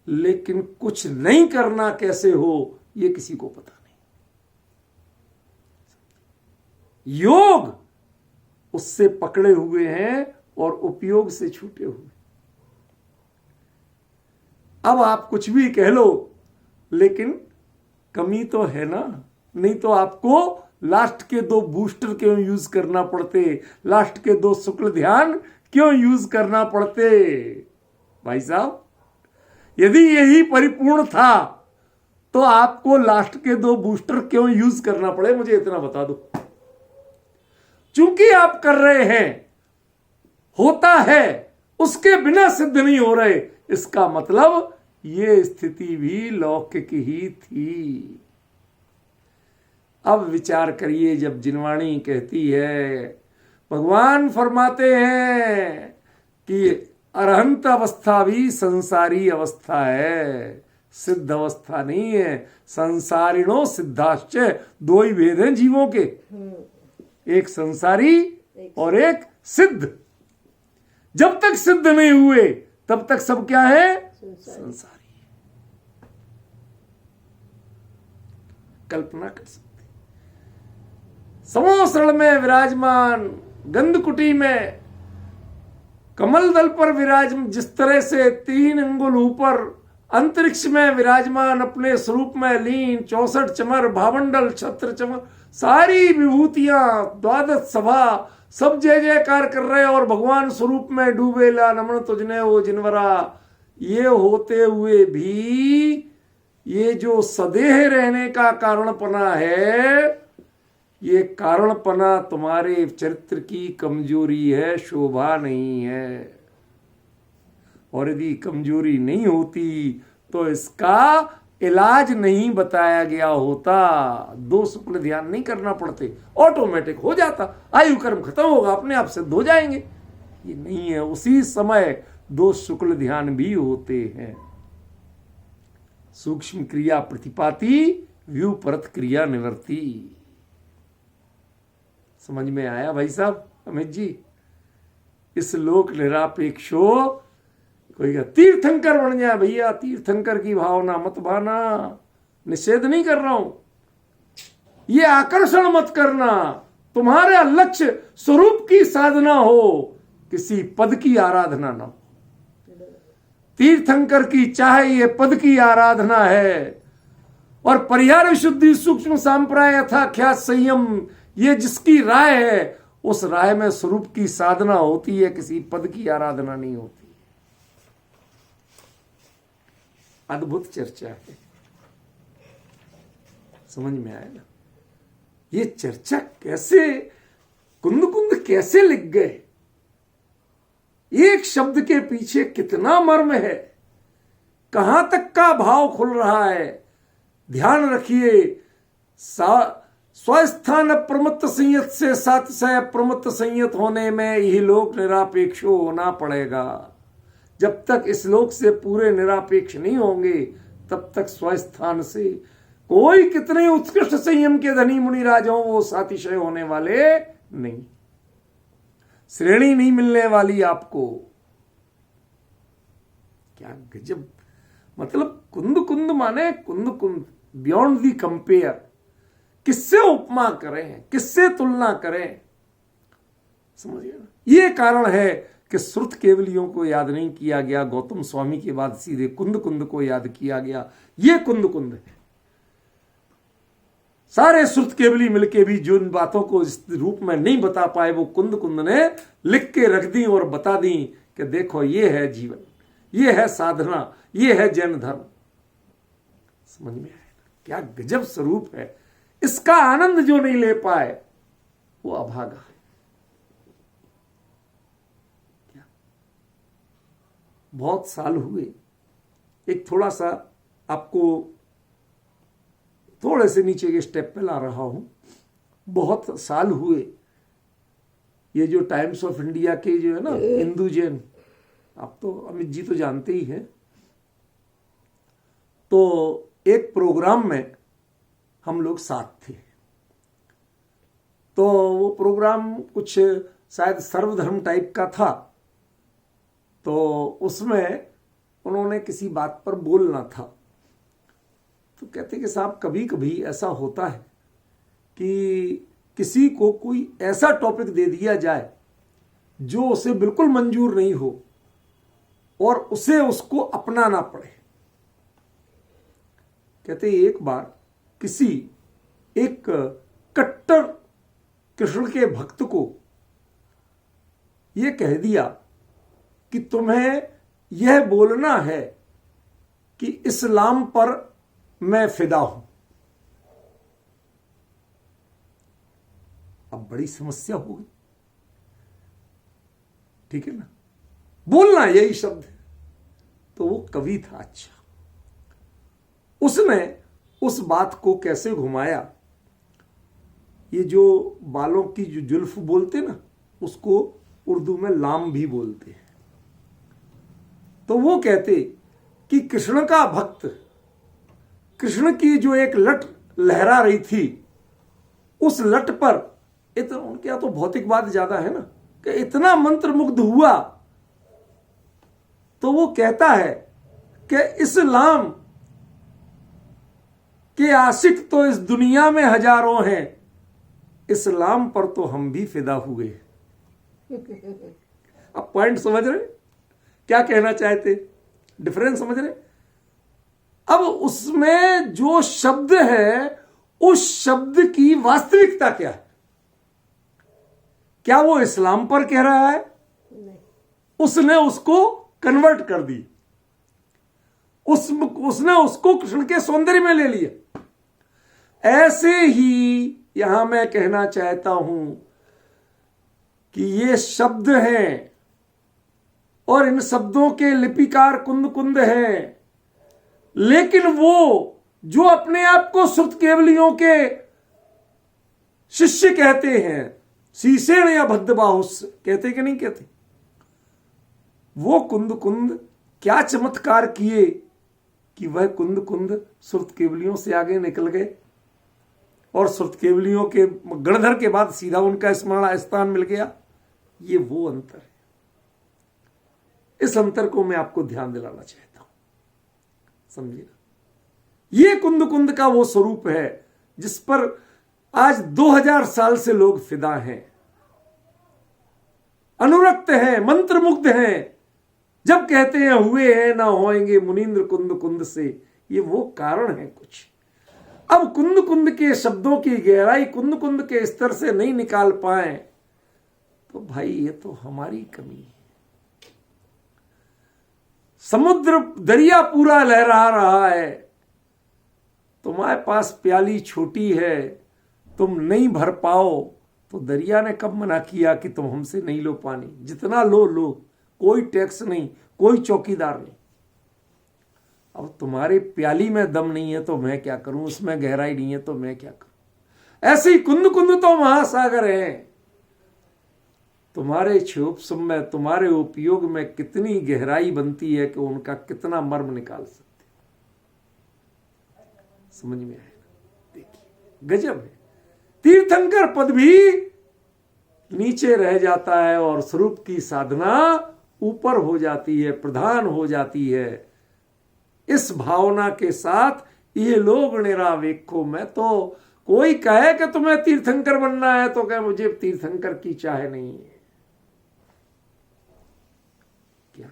Speaker 1: लेकिन कुछ नहीं करना कैसे हो ये किसी को पता नहीं। योग उससे पकड़े हुए हैं और उपयोग से छूटे हुए। अब आप कुछ भी कह लो, लेकिन कमी तो है ना। नहीं तो आपको लास्ट के 2 बूस्टर क्यों यूज करना पड़ते, लास्ट के 2 शुक्ल ध्यान क्यों यूज करना पड़ते? भाई साहब, यदि यही परिपूर्ण था तो आपको लास्ट के 2 बूस्टर क्यों यूज करना पड़े, मुझे इतना बता दो। चूंकि आप कर रहे हैं, होता है, उसके बिना सिद्ध नहीं हो रहे, इसका मतलब ये स्थिति भी लौकिक ही थी। अब विचार करिए, जब जिनवाणी कहती है, भगवान फरमाते हैं कि अरहंत अवस्था भी संसारी अवस्था है, सिद्ध अवस्था नहीं है। संसारिणो सिद्धाश्च, 2 ही भेद हैं जीवों के, एक संसारी और एक सिद्ध। जब तक सिद्ध नहीं हुए तब तक सब क्या है? संसारी। कल्पना कर सकते, समोसरण में विराजमान, गंधकुटी में कमल दल पर विराजमान, जिस तरह से 3 अंगुल ऊपर अंतरिक्ष में विराजमान, अपने स्वरूप में लीन, 64 चमर, भावंडल, छत्र चमर, सारी विभूतियां, 12 सभा, सब जय जयकार कर रहे और भगवान स्वरूप में डूबेला नमन तुझने वो जिनवरा। ये होते हुए भी ये जो सदेह रहने का कारणपना है, ये कारणपना तुम्हारे चरित्र की कमजोरी है, शोभा नहीं है। और यदि कमजोरी नहीं होती तो इसका इलाज नहीं बताया गया होता, दोष शुक्ल ध्यान नहीं करना पड़ते, ऑटोमेटिक हो जाता, आयु कर्म खत्म होगा, अपने आप सिद्ध हो जाएंगे। ये नहीं है, उसी समय दोष शुक्ल ध्यान भी होते हैं। सूक्ष्म क्रिया प्रतिपाती, व्यू परत क्रिया निवर्ती। समझ में आया भाई साहब अमित जी? इस लोक निरापेक्षो, कोई तीर्थंकर बन जाए भैया, तीर्थंकर की भावना मत भाना, निषेध नहीं कर रहा हूं, ये आकर्षण मत करना, तुम्हारे लक्ष्य स्वरूप की साधना हो, किसी पद की आराधना ना हो। तीर्थंकर की चाहे ये पद की आराधना है, और परिहार विशुद्धि सूक्ष्म सांप्राय यथाख्यात संयम, ये जिसकी राय है, उस राय में स्वरूप की साधना होती है, किसी पद की आराधना नहीं होती। अद्भुत चर्चा है, समझ में आया ना? ये चर्चा कैसे कुंद कुंद कैसे लिख गए, एक शब्द के पीछे कितना मर्म है, कहां तक का भाव खुल रहा है। ध्यान रखिए, स्वस्थान प्रमत्त संयत से सातिशय प्रमत्त संयत होने में यही लोक निरापेक्ष होना पड़ेगा। जब तक इस लोक से पूरे निरापेक्ष नहीं होंगे, तब तक स्वस्थान से कोई कितने उत्कृष्ट संयम के धनी मुनि राजाओं, वो सातिशय होने वाले नहीं, श्रेणी नहीं मिलने वाली आपको। क्या गजब, मतलब कुंद कुंद माने कुंद कुंद, बियॉन्ड दी कंपेयर। किससे उपमा करें, किससे तुलना करें, समझिए ना? ये कारण है कि श्रुत केवलियों को याद नहीं किया गया, गौतम स्वामी के बाद सीधे कुंद कुंद को याद किया गया। ये कुंद कुंद है। सारे श्रुत केवली मिलके भी जो इन बातों को इस रूप में नहीं बता पाए, वो कुंद कुंद ने लिख के रख दी और बता दी कि देखो ये है जीवन, ये है साधना, ये है जैन धर्म। समझ में आया? क्या गजब स्वरूप है। इसका आनंद जो नहीं ले पाए वो अभागा है। क्या बहुत साल हुए, एक थोड़ा सा आपको थोड़े से नीचे के स्टेप पे ला रहा हूं। बहुत साल हुए ये जो टाइम्स ऑफ इंडिया के जो है ना हिंदू जैन, आप तो अमित जी तो जानते ही हैं, तो एक प्रोग्राम में हम लोग साथ थे। तो वो प्रोग्राम कुछ शायद सर्वधर्म टाइप का था। तो उसमें उन्होंने किसी बात पर बोलना था। तो कहते कि साहब कभी कभी ऐसा होता है कि किसी को कोई ऐसा टॉपिक दे दिया जाए जो उसे बिल्कुल मंजूर नहीं हो और उसे उसको अपनाना पड़े। कहते एक बार किसी एक कट्टर कृष्ण के भक्त को यह कह दिया कि तुम्हें यह बोलना है कि इस्लाम पर मैं फिदा हूं। अब बड़ी समस्या हो गई, ठीक है ना, बोलना यही शब्द है। तो वो कवि था, अच्छा, उसने उस बात को कैसे घुमाया। ये जो बालों की जो जुल्फ बोलते ना, उसको उर्दू में लाम भी बोलते हैं। तो वो कहते कि कृष्ण का भक्त, कृष्ण की जो एक लट लहरा रही थी, उस लट पर इतना, उनके यहां तो भौतिकवाद ज्यादा है ना, कि इतना मंत्रमुग्ध हुआ। तो वो कहता है कि इस्लाम के आशिक तो इस दुनिया में हजारों हैं, इस्लाम पर तो हम भी फिदा हुए। अब पॉइंट समझ रहे, क्या कहना चाहते, डिफरेंस समझ रहे। अब उसमें जो शब्द है, उस शब्द की वास्तविकता क्या है? क्या वो इस्लाम पर कह रहा है? नहीं। उसने उसको कन्वर्ट कर दी, उसने उसको कृष्ण के सौंदर्य में ले लिया। ऐसे ही यहां मैं कहना चाहता हूं कि ये शब्द हैं, और इन शब्दों के लिपिकार कुंद कुंद हैं, लेकिन वो जो अपने आप को श्रुत केवलियों के शिष्य कहते हैं, शीशेण या भद्रबाहुस कहते कि नहीं कहते, वो कुंद कुंद क्या चमत्कार किए कि वह कुंद कुंद श्रुत केवलियों से आगे निकल गए और श्रुत केवलियों के गणधर के बाद सीधा उनका स्मरण स्थान मिल गया। ये वो अंतर है। इस अंतर को मैं आपको ध्यान दिलाना चाहता हूं, समझिए ना। ये कुंद कुंद का वो स्वरूप है जिस पर आज 2000 साल से लोग फिदा हैं, अनुरक्त हैं, मंत्रमुग्ध हैं। जब कहते हैं हुए हैं ना होएंगे मुनींद्र कुंद कुंद से, ये वो कारण है कुछ। अब कुंद कुंद के शब्दों की गहराई कुंद कुंद के स्तर से नहीं निकाल पाए तो भाई ये तो हमारी कमी है। समुद्र दरिया पूरा लहरा रहा है, तुम्हारे पास प्याली छोटी है, तुम नहीं भर पाओ तो दरिया ने कब मना किया कि तुम हमसे नहीं लो पानी? जितना लो लो, कोई टैक्स नहीं, कोई चौकीदार नहीं। अब तुम्हारे प्याली में दम नहीं है तो मैं क्या करूं, उसमें गहराई नहीं है तो मैं क्या करूं। ऐसे ही कुंद कुंद तो महासागर है, तुम्हारे क्षोभ में, तुम्हारे उपयोग में कितनी गहराई बनती है कि उनका कितना मर्म निकाल सकते। समझ में आएगा? देखिए गजब है। तीर्थंकर पद भी नीचे रह जाता है और स्वरूप की साधना ऊपर हो जाती है, प्रधान हो जाती है। इस भावना के साथ ये लोग निरावेखो, मैं तो कोई कहे कि तुम्हें तीर्थंकर बनना है तो कहे मुझे तीर्थंकर की चाह नहीं है। क्या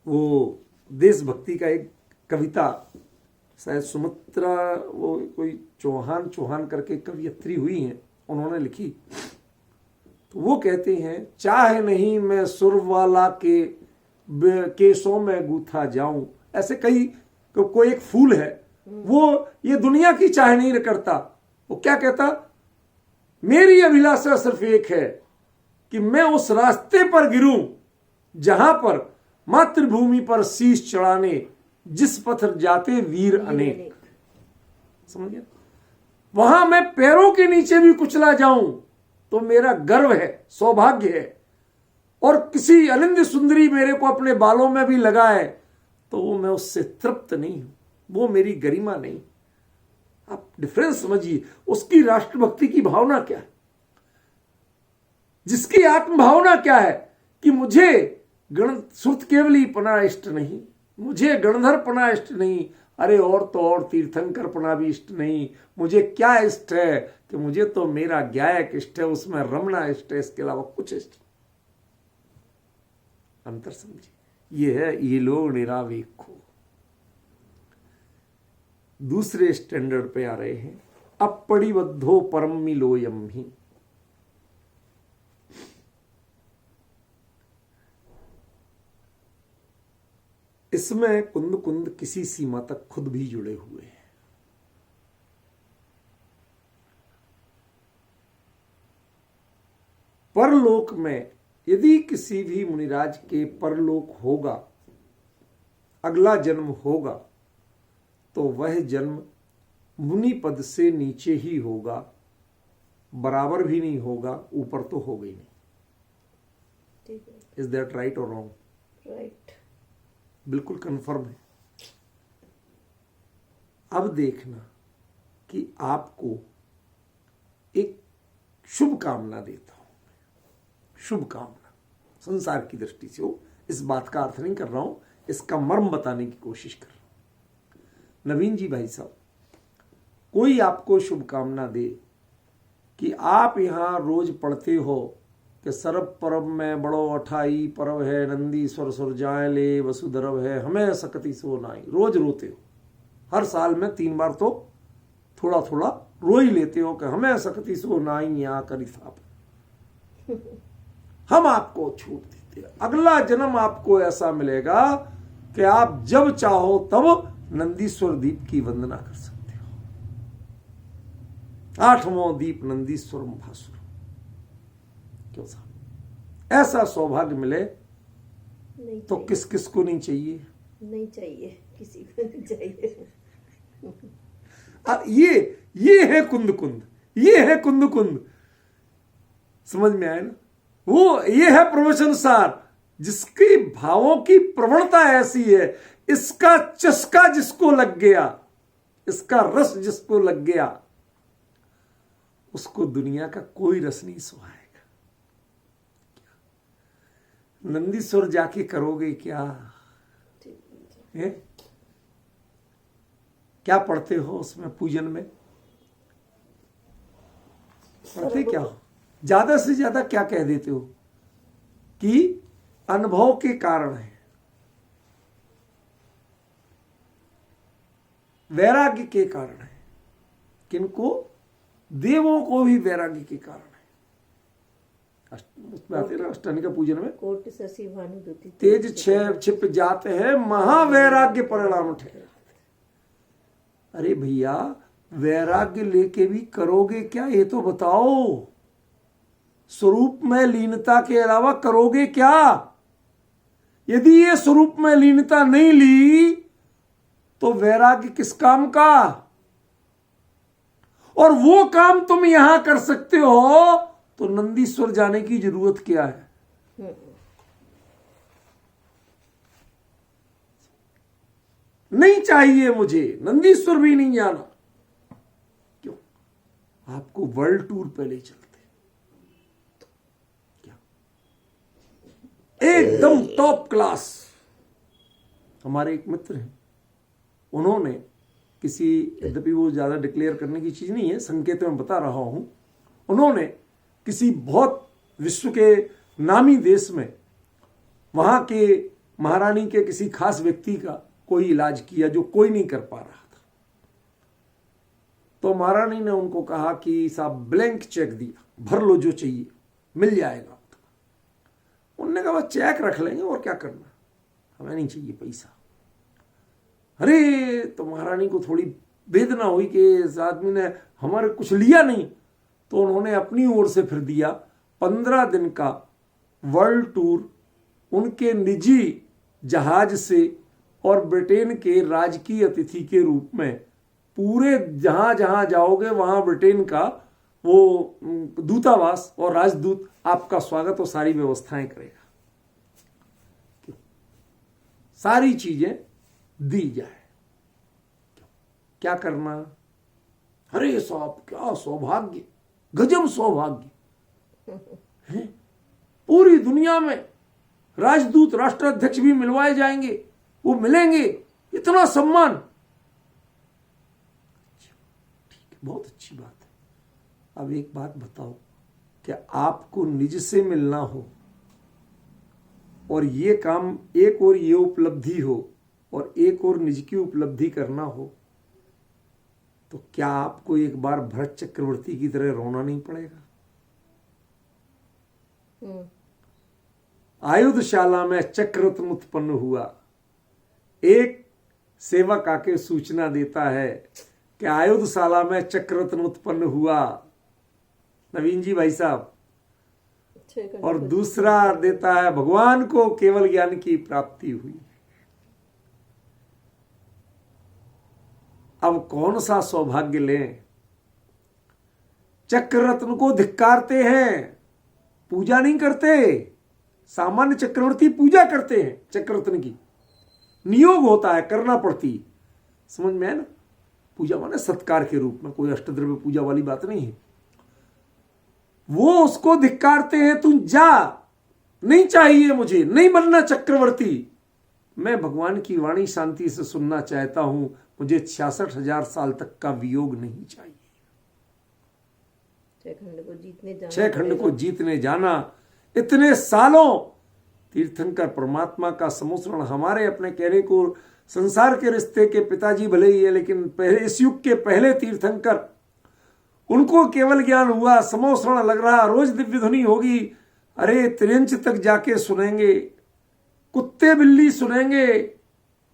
Speaker 1: वो देशभक्ति का एक कविता, शायद सुमित्रा, वो कोई चौहान करके कवियत्री हुई हैं, उन्होंने लिखी। तो वो कहते हैं, चाहे नहीं मैं सुर वाला के केसों में गूथा जाऊं। ऐसे कई कोई एक फूल है, वो ये दुनिया की चाह नहीं करता। वो क्या कहता, मेरी अभिलाषा सिर्फ एक है कि मैं उस रास्ते पर गिरूं जहां पर मातृभूमि पर शीश चढ़ाने जिस पथ जाते वीर अनेक। समझ गया? वहां मैं पैरों के नीचे भी कुचला जाऊं तो मेरा गर्व है, सौभाग्य है। और किसी अनिंद सुंदरी मेरे को अपने बालों में भी लगाए तो वो मैं उससे तृप्त नहीं हूं, वो मेरी गरिमा नहीं। आप डिफरेंस समझिए। उसकी राष्ट्रभक्ति की भावना क्या है, जिसकी आत्म भावना क्या है कि मुझे श्रुत केवली पना इष्ट नहीं, मुझे गणधरपना इष्ट नहीं, अरे और तो और तीर्थंकरपना भी इष्ट नहीं। मुझे क्या इष्ट है कि मुझे तो मेरा गायक इष्ट है, उसमें रमना इष्ट है, इसके अलावा कुछ इष्ट। अंतर समझिए। ये है ये लोग निरावेखो, दूसरे स्टैंडर्ड पे आ रहे हैं। अपरिबद्धो परम मिलोयम ही। इसमें कुंद कुंद किसी सीमा तक खुद भी जुड़े हुए हैं। परलोक में यदि किसी भी मुनिराज के परलोक होगा, अगला जन्म होगा, तो वह जन्म मुनि पद से नीचे ही होगा, बराबर भी नहीं होगा, ऊपर तो होगा ही नहीं। इज दैट राइट और रॉन्ग?
Speaker 2: राइट,
Speaker 1: बिल्कुल कंफर्म है। अब देखना कि आपको एक शुभ कामना देता हूं, शुभ कामना संसार की दृष्टि से हो, इस बात का अर्थ नहीं कर रहा हूं, इसका मर्म बताने की कोशिश कर रहा हूं। नवीन जी भाई साहब, कोई आपको शुभकामना दे कि आप यहां रोज पढ़ते हो कि सरब परब में बड़ो अठाई परब है, नंदीश्वर सुर जाए ले वसुधरव है, हमें सकती सो नाई, रोज रोते हो। हर साल में 3 बार तो थोड़ा थोड़ा रो ही लेते हो कि हमें सकती सो नाई यहाँ करी साप। हम आपको छूट देते हैं, अगला जन्म आपको ऐसा मिलेगा कि आप जब चाहो तब नंदीश्वर दीप की वंदना कर सकते हो। 8वां दीप नंदीश्वर भासुर। क्यों साहब? ऐसा सौभाग्य मिले तो किस किस को नहीं चाहिए?
Speaker 2: नहीं चाहिए, किसी को नहीं चाहिए।
Speaker 1: अब ये है कुंद कुंद, ये है कुंद कुंद, समझ में आया ना? वो ये है प्रवचन सार, जिसकी भावों की प्रवणता ऐसी है, इसका चस्का जिसको लग गया, इसका रस जिसको लग गया, उसको दुनिया का कोई रस नहीं सुहाएगा। नंदीश्वर जाके करोगे क्या? है? क्या पढ़ते हो उसमें, पूजन में पढ़ते क्या हो? ज्यादा से ज्यादा क्या कह देते हो कि अनुभव के कारण है, वैराग्य के कारण है। किनको? देवों को भी वैराग्य के कारण है। उसमें आते ना अष्टांगी का पूजन में,
Speaker 2: कोट शशि भानुद्युति
Speaker 1: तेज छिप जाते हैं, महावैराग्य परिणाम ठहरे। अरे भैया, वैराग्य लेके भी करोगे क्या, ये तो बताओ। स्वरूप में लीनता के अलावा करोगे क्या? यदि ये स्वरूप में लीनता नहीं ली तो वैराग्य किस काम का? और वो काम तुम यहां कर सकते हो तो नंदीश्वर जाने की जरूरत क्या है? नहीं चाहिए मुझे नंदीश्वर भी नहीं जाना। क्यों? आपको वर्ल्ड टूर पे ले चलते, क्या एकदम टॉप क्लास। हमारे एक मित्र हैं, उन्होंने किसी, यद्यपि वो ज्यादा डिक्लेयर करने की चीज नहीं है, संकेत में बता रहा हूं, उन्होंने किसी बहुत विश्व के नामी देश में वहां के महारानी के किसी खास व्यक्ति का कोई इलाज किया जो कोई नहीं कर पा रहा था। तो महारानी ने उनको कहा कि साहब ब्लैंक चेक दिया, भर लो जो चाहिए मिल जाएगा। उन्होंने कहा चेक रख लेंगे और क्या करना, हमें नहीं चाहिए पैसा। अरे तो महारानी को थोड़ी वेदना हुई कि इस आदमी ने हमारे कुछ लिया नहीं, तो उन्होंने अपनी ओर से फिर दिया 15 दिन का वर्ल्ड टूर उनके निजी जहाज से और ब्रिटेन के राजकीय अतिथि के रूप में। पूरे जहां जहां जाओगे वहां ब्रिटेन का वो दूतावास और राजदूत आपका स्वागत और सारी व्यवस्थाएं करेगा, सारी चीजें दी जाए। क्या करना? अरे साहब क्या सौभाग्य, गजब सौभाग्य है। पूरी दुनिया में राजदूत राष्ट्राध्यक्ष भी मिलवाए जाएंगे, वो मिलेंगे, इतना सम्मान। ठीक है, बहुत अच्छी बात है। अब एक बात बताओ, क्या आपको निज से मिलना हो और ये काम, एक और ये उपलब्धि हो और एक और निज की उपलब्धि करना हो, तो क्या आपको एक बार भरत चक्रवर्ती की तरह रोना नहीं पड़ेगा? आयुधशाला में चक्ररत्न उत्पन्न हुआ, एक सेवक आके सूचना देता है कि आयुधशाला में चक्ररत्न उत्पन्न हुआ, नवीन जी भाई साहब, और दूसरा देता है भगवान को केवल ज्ञान की प्राप्ति हुई। अब कौन सा सौभाग्य लें? चक्ररत्न को धिक्कारते हैं, पूजा नहीं करते। सामान्य चक्रवर्ती पूजा करते हैं, चक्ररत्न की नियोग होता है, करना पड़ती। समझ में है ना? पूजा माने सत्कार के रूप में, कोई अष्टद्रव्य पूजा वाली बात नहीं है। वो उसको धिक्कारते हैं, तू जा, नहीं चाहिए मुझे, नहीं बनना चक्रवर्ती, मैं भगवान की वाणी शांति से सुनना चाहता हूं, मुझे 66,000 साल तक का वियोग नहीं चाहिए।
Speaker 2: 6 खंड को जीतने जाना,
Speaker 1: 6 खंड को जीतने जाना। इतने सालों तीर्थंकर परमात्मा का समोसरण, हमारे अपने कहने को संसार के रिश्ते के पिताजी भले ही है, लेकिन पहले इस युग के पहले तीर्थंकर, उनको केवल ज्ञान हुआ, समोसरण लग रहा, रोज दिव्य ध्वनि होगी। अरे त्रियंच तक जाके सुनेंगे, कुत्ते बिल्ली सुनेंगे,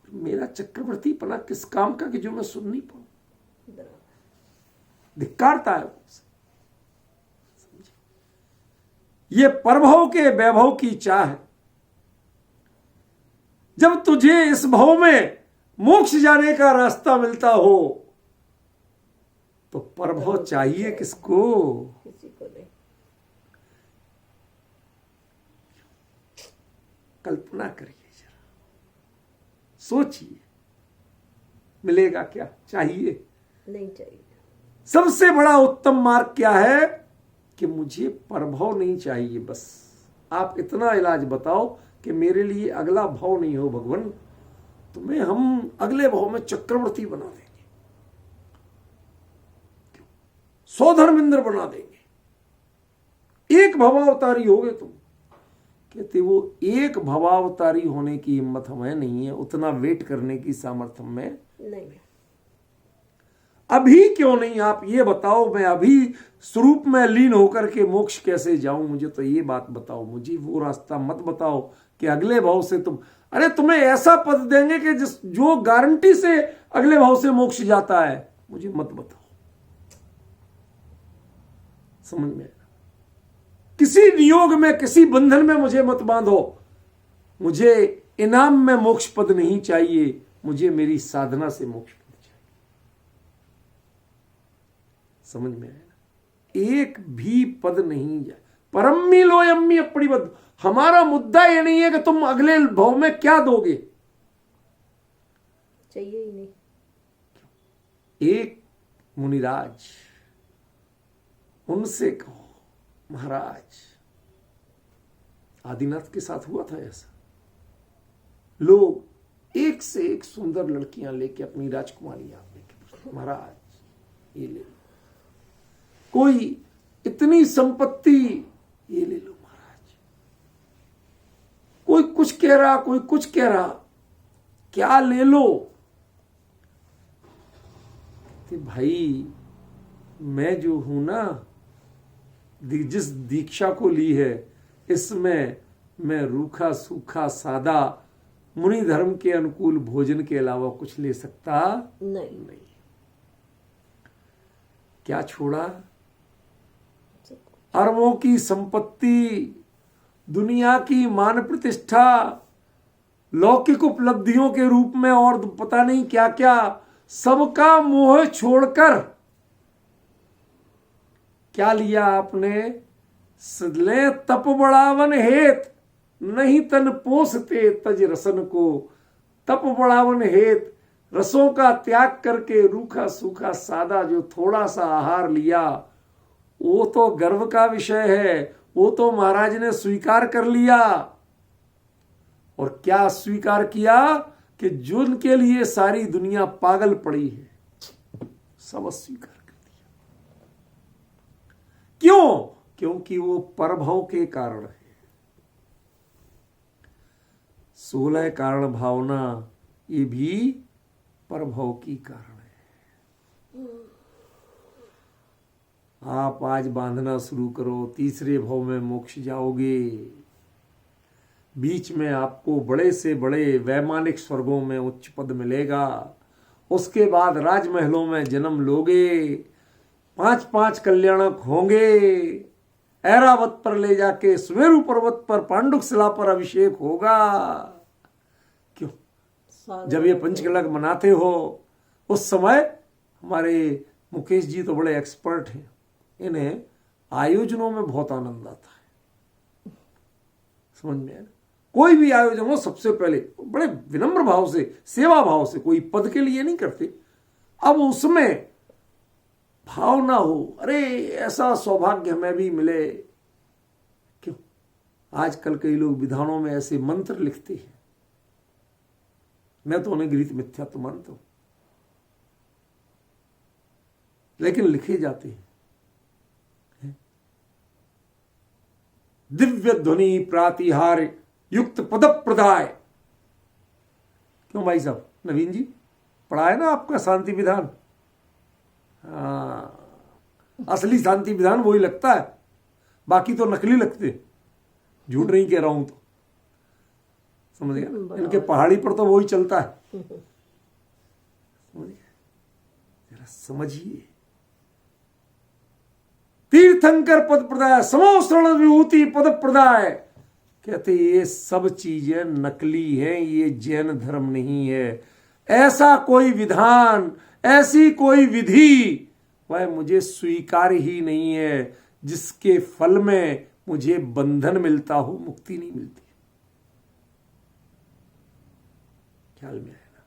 Speaker 1: मेरा चक्रवर्ती पना किस काम का कि जो मैं सुन नहीं पाऊं। धिक्कारता है। ये परभव के वैभव की चाह है। जब तुझे इस भव में मोक्ष जाने का रास्ता मिलता हो तो परभव चाहिए किसको?
Speaker 2: किसी को नहीं।
Speaker 1: कल्पना करिए जरा, सोचिए, मिलेगा क्या? चाहिए?
Speaker 2: नहीं चाहिए।
Speaker 1: सबसे बड़ा उत्तम मार्ग क्या है कि मुझे परभव नहीं चाहिए। बस आप इतना इलाज बताओ कि मेरे लिए अगला भाव नहीं हो भगवान, तुम्हें हम अगले भाव में चक्रवर्ती बना देंगे, सौधर्मेंद्र बना देंगे, एक भवावतारी होगे तुम। कहते वो एक भवावतारी होने की हिम्मत हमें नहीं है, उतना वेट करने की सामर्थ्य हमें
Speaker 2: नहीं।
Speaker 1: अभी क्यों नहीं? आप ये बताओ, मैं अभी स्वरूप में लीन होकर के मोक्ष कैसे जाऊं? मुझे तो ये बात बताओ, मुझे वो रास्ता मत बताओ कि अगले भाव से तुम, अरे तुम्हें ऐसा पद देंगे कि जो गारंटी से अगले भाव से मोक्ष जाता है, मुझे मत बताओ। समझ में? किसी नियोग में, किसी बंधन में मुझे मत बांधो। मुझे इनाम में मोक्ष पद नहीं चाहिए, मुझे मेरी साधना से मोक्ष पद चाहिए। समझ में आया? एक भी पद नहीं जाए। परम्मी लोयम्मी अपरिबद्ध। हमारा मुद्दा ये नहीं है कि तुम अगले भाव में क्या दोगे,
Speaker 2: चाहिए ही नहीं।
Speaker 1: एक मुनिराज, उनसे कहो महाराज, आदिनाथ के साथ हुआ था ऐसा। लोग एक से एक सुंदर लड़कियां लेके अपनी राजकुमारियां लेके, महाराज ये ले लो, कोई इतनी संपत्ति ये ले लो महाराज, कोई कुछ कह रहा, कोई कुछ कह रहा, क्या ले लो? भाई मैं जो हूं ना, जिस दीक्षा को ली है, इसमें मैं रूखा सूखा सादा मुनि धर्म के अनुकूल भोजन के अलावा कुछ ले सकता नहीं। क्या छोड़ा? अरबों की संपत्ति, दुनिया की मान प्रतिष्ठा, लौकिक उपलब्धियों के रूप में और पता नहीं क्या क्या, सबका मोह छोड़कर क्या लिया आपने? सदले तप बढ़ावन हेत, नहीं तन पोसते तज रसन को। तप बढ़ावन हेत रसों का त्याग करके रूखा सूखा सादा जो थोड़ा सा आहार लिया, वो तो गर्व का विषय है, वो तो महाराज ने स्वीकार कर लिया। और क्या स्वीकार किया? कि जिनके लिए सारी दुनिया पागल पड़ी है, सब स्वीकार कर दिया। क्यों? क्योंकि वो परभव के कारण है। 16 कारण भावना, ये भी परभव की कारण है। आप आज बांधना शुरू करो, तीसरे भाव में मोक्ष जाओगे। बीच में आपको बड़े से बड़े वैमानिक स्वर्गों में उच्च पद मिलेगा। उसके बाद राजमहलों में जन्म लोगे, 5-5 कल्याणक होंगे। ऐरावत पर ले जाके सुमेरु पर्वत पर पांडुक शिला पर अभिषेक होगा। क्यों? जब ये पंचकलक मनाते हो उस समय, हमारे मुकेश जी तो बड़े एक्सपर्ट हैं, इन्हें आयोजनों में बहुत आनंद आता है। समझ में आया? कोई भी आयोजन हो, सबसे पहले बड़े विनम्र भाव से, सेवा भाव से, कोई पद के लिए नहीं करते। अब उसमें भाव ना हो, अरे ऐसा सौभाग्य हमें भी मिले। क्यों? आजकल कई लोग विधानों में ऐसे मंत्र लिखते हैं, मैं तो उन्हें गृहीत मिथ्या तो मानता हूं, लेकिन लिखे जाते हैं। दिव्य ध्वनि प्रातिहार युक्त पद प्रदाय। क्यों भाई साहब? नवीन जी पढ़ा है ना आपका शांति विधान? हाँ, असली शांति विधान वही लगता है, बाकी तो नकली लगते। झूठ नहीं कह रहा हूं तो, समझ गया? इनके पहाड़ी पर तो वही चलता है। समझिए, जरा समझिए। तीर्थ तीर्थंकर पद प्रदाय, समोसरण विभूति पद प्रदाय। कहते ये सब चीजें नकली हैं, ये जैन धर्म नहीं है। ऐसा कोई विधान, ऐसी कोई विधि वह मुझे स्वीकार ही नहीं है जिसके फल में मुझे बंधन मिलता हो, मुक्ति नहीं मिलती। ख्याल में आया ना?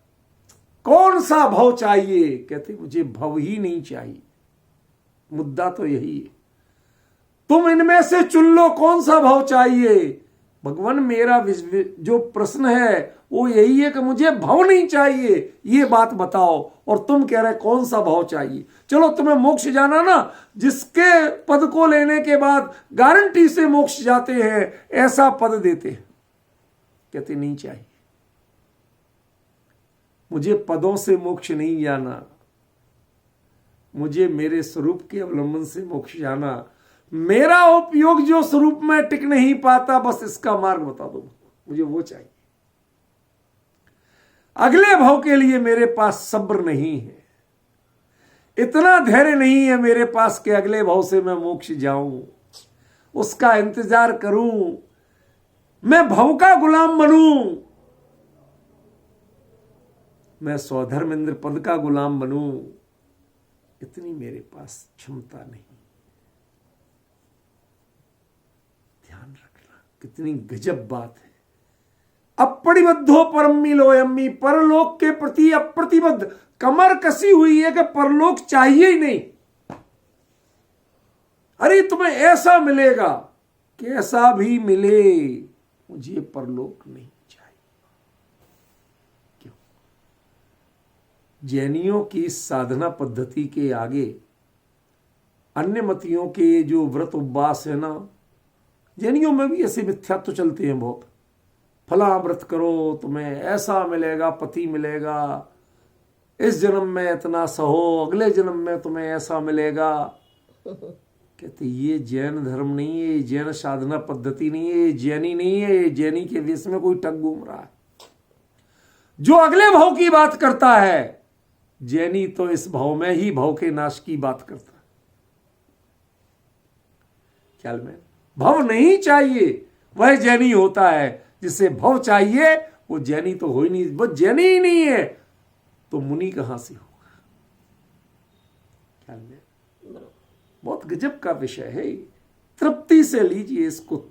Speaker 1: कौन सा भव चाहिए? कहते मुझे भव ही नहीं चाहिए। मुद्दा तो यही है। तुम इनमें से चुन लो कौन सा भव चाहिए। भगवान मेरा जो प्रश्न है वो यही है कि मुझे भव नहीं चाहिए, ये बात बताओ। और तुम कह रहे कौन सा भव चाहिए। चलो तुम्हें मोक्ष जाना ना, जिसके पद को लेने के बाद गारंटी से मोक्ष जाते हैं, ऐसा पद देते हैं। कहते नहीं चाहिए, मुझे पदों से मोक्ष नहीं जाना, मुझे मेरे स्वरूप के अवलंबन से मोक्ष जाना। मेरा उपयोग जो स्वरूप में टिक नहीं पाता, बस इसका मार्ग बता दो, मुझे वो चाहिए। अगले भव के लिए मेरे पास सब्र नहीं है, इतना धैर्य नहीं है मेरे पास कि अगले भव से मैं मोक्ष जाऊं, उसका इंतजार करूं, मैं भव का गुलाम बनूं, मैं स्वधर्म इंद्र पद का गुलाम बनूं, इतनी मेरे पास क्षमता नहीं। ध्यान रखना, कितनी गजब बात है। अप्रतिबद्धो परमिलोयम्मी, परलोक के प्रति अप्रतिबद्ध, कमर कसी हुई है कि परलोक चाहिए ही नहीं। अरे तुम्हें ऐसा मिलेगा कि ऐसा भी मिले, मुझे परलोक नहीं चाहिए। क्यों? जैनियों की साधना पद्धति के आगे अन्य मतियों के जो व्रत उपवास है ना, जैनियों में भी ऐसे मिथ्यात्व चलते हैं बहुत। फला व्रत करो, तुम्हें ऐसा मिलेगा, पति मिलेगा, इस जन्म में इतना सहो, अगले जन्म में तुम्हें ऐसा मिलेगा। कहते ये जैन धर्म नहीं है, ये जैन साधना पद्धति नहीं है, ये जैनी नहीं है, ये जैनी के वेश में कोई ठग घूम रहा है। जो अगले भाव की बात करता है, जैनी तो इस भाव में ही भाव के नाश की बात करता है। ख्याल में? भव नहीं चाहिए वह जैनी होता है, जिसे भव चाहिए वो जैनी तो हो ही नहीं। वो जैनी ही नहीं है तो मुनि कहां से होगा? ख्याल में? बहुत गजब का विषय है। तृप्ति से लीजिए इसको,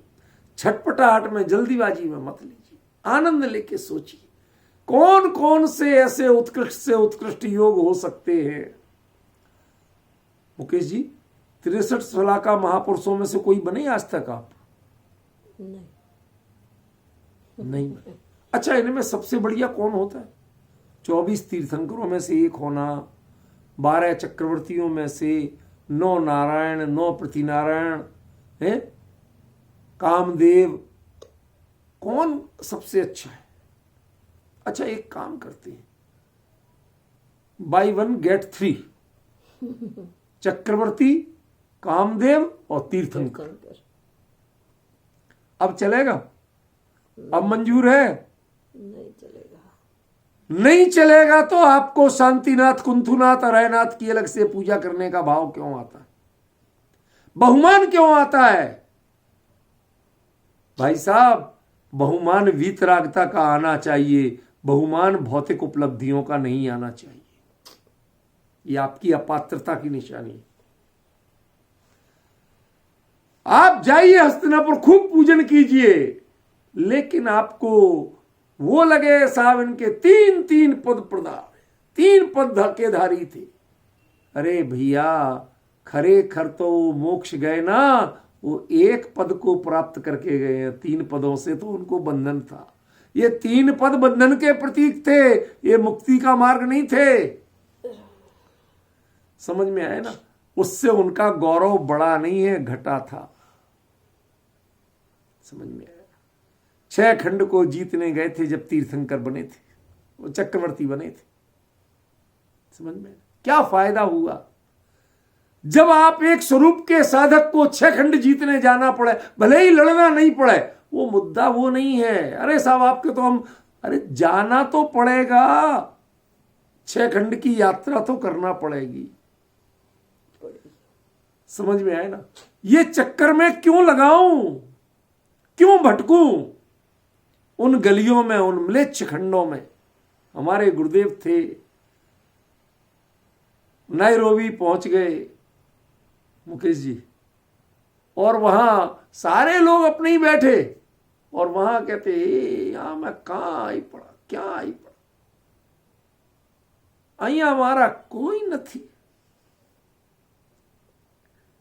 Speaker 1: छटपटाहट में, जल्दीबाजी में मत लीजिए, आनंद लेके सोचिए कौन कौन से ऐसे उत्कृष्ट से उत्कृष्ट योग हो सकते हैं। मुकेश जी, 63 सलाका महापुरुषों में से कोई बने आज तक आप? नहीं। अच्छा, इनमें सबसे बढ़िया कौन होता है? 24 तीर्थंकरों में से एक होना, 12 चक्रवर्तियों में से 9 नारायण, 9 पृथ्वीनारायण है, कामदेव, कौन सबसे अच्छा है? अच्छा, एक काम करते हैं, बाय 1 गेट 3, चक्रवर्ती, कामदेव और तीर्थंकर। अब चलेगा? अब मंजूर है?
Speaker 2: नहीं चलेगा।
Speaker 1: नहीं चलेगा तो आपको शांतिनाथ, कुंथुनाथ, अरयनाथ की अलग से पूजा करने का भाव क्यों आता है? बहुमान क्यों आता है? भाई साहब, बहुमान वीतरागता का आना चाहिए, बहुमान भौतिक उपलब्धियों का नहीं आना चाहिए। ये आपकी अपात्रता की निशानी है। आप जाइए हस्तिनापुर, खूब पूजन कीजिए, लेकिन आपको वो लगे साहब इनके 3 पद प्रदान, 3 पद के धारी थे। अरे भैया, खरे खर तो मोक्ष गए ना, वो 1 पद को प्राप्त करके गए हैं। 3 पदों से तो उनको बंधन था। ये 3 पद बंधन के प्रतीक थे, ये मुक्ति का मार्ग नहीं थे। समझ में आए ना? उससे उनका गौरव बढ़ा नहीं है, घटा था। समझ में आया? 6 खंड को जीतने गए थे जब तीर्थंकर बने थे, वो चक्रवर्ती बने थे। समझ में? क्या फायदा हुआ जब आप एक स्वरूप के साधक को 6 खंड जीतने जाना पड़े, भले ही लड़ना नहीं पड़े, वो मुद्दा वो नहीं है। अरे साहब, आपके तो हम, अरे जाना तो पड़ेगा, 6 खंड की यात्रा तो करना पड़ेगी। समझ में आए ना? ये चक्कर में क्यों लगाऊं, क्यों भटकूं उन गलियों में, उन म्लेच्छ खंडों में? हमारे गुरुदेव थे, नैरोबी पहुंच गए मुकेश जी, और वहां सारे लोग अपने ही बैठे, और वहां कहते यहां मैं कहां आई पड़ा, क्या आई पड़ा, અહીંયા मारा कोई नहीं,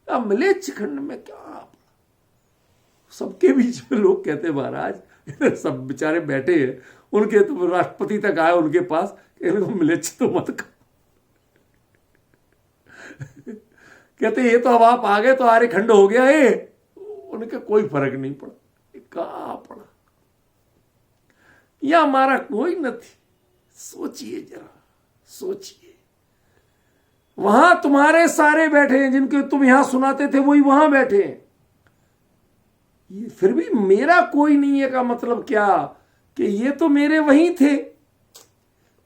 Speaker 1: म्लेच्छ खंड में क्या पड़ा? सबके बीच में लोग कहते महाराज सब बेचारे बैठे हैं, उनके तो राष्ट्रपति तक आए उनके पास, इनको म्लेच्छ तो मत कहो। कहते ये तो अब आप आ गए तो आर्य खंड हो गया ये, उनके कोई फर्क नहीं पड़ा, कहां पड़ा, या हमारा कोई नहीं। सोचिए जरा, सोचिए, वहां तुम्हारे सारे बैठे हैं, जिनके तुम यहां सुनाते थे वही वहां बैठे हैं, ये फिर भी मेरा कोई नहीं है का मतलब क्या? कि ये तो मेरे वहीं थे,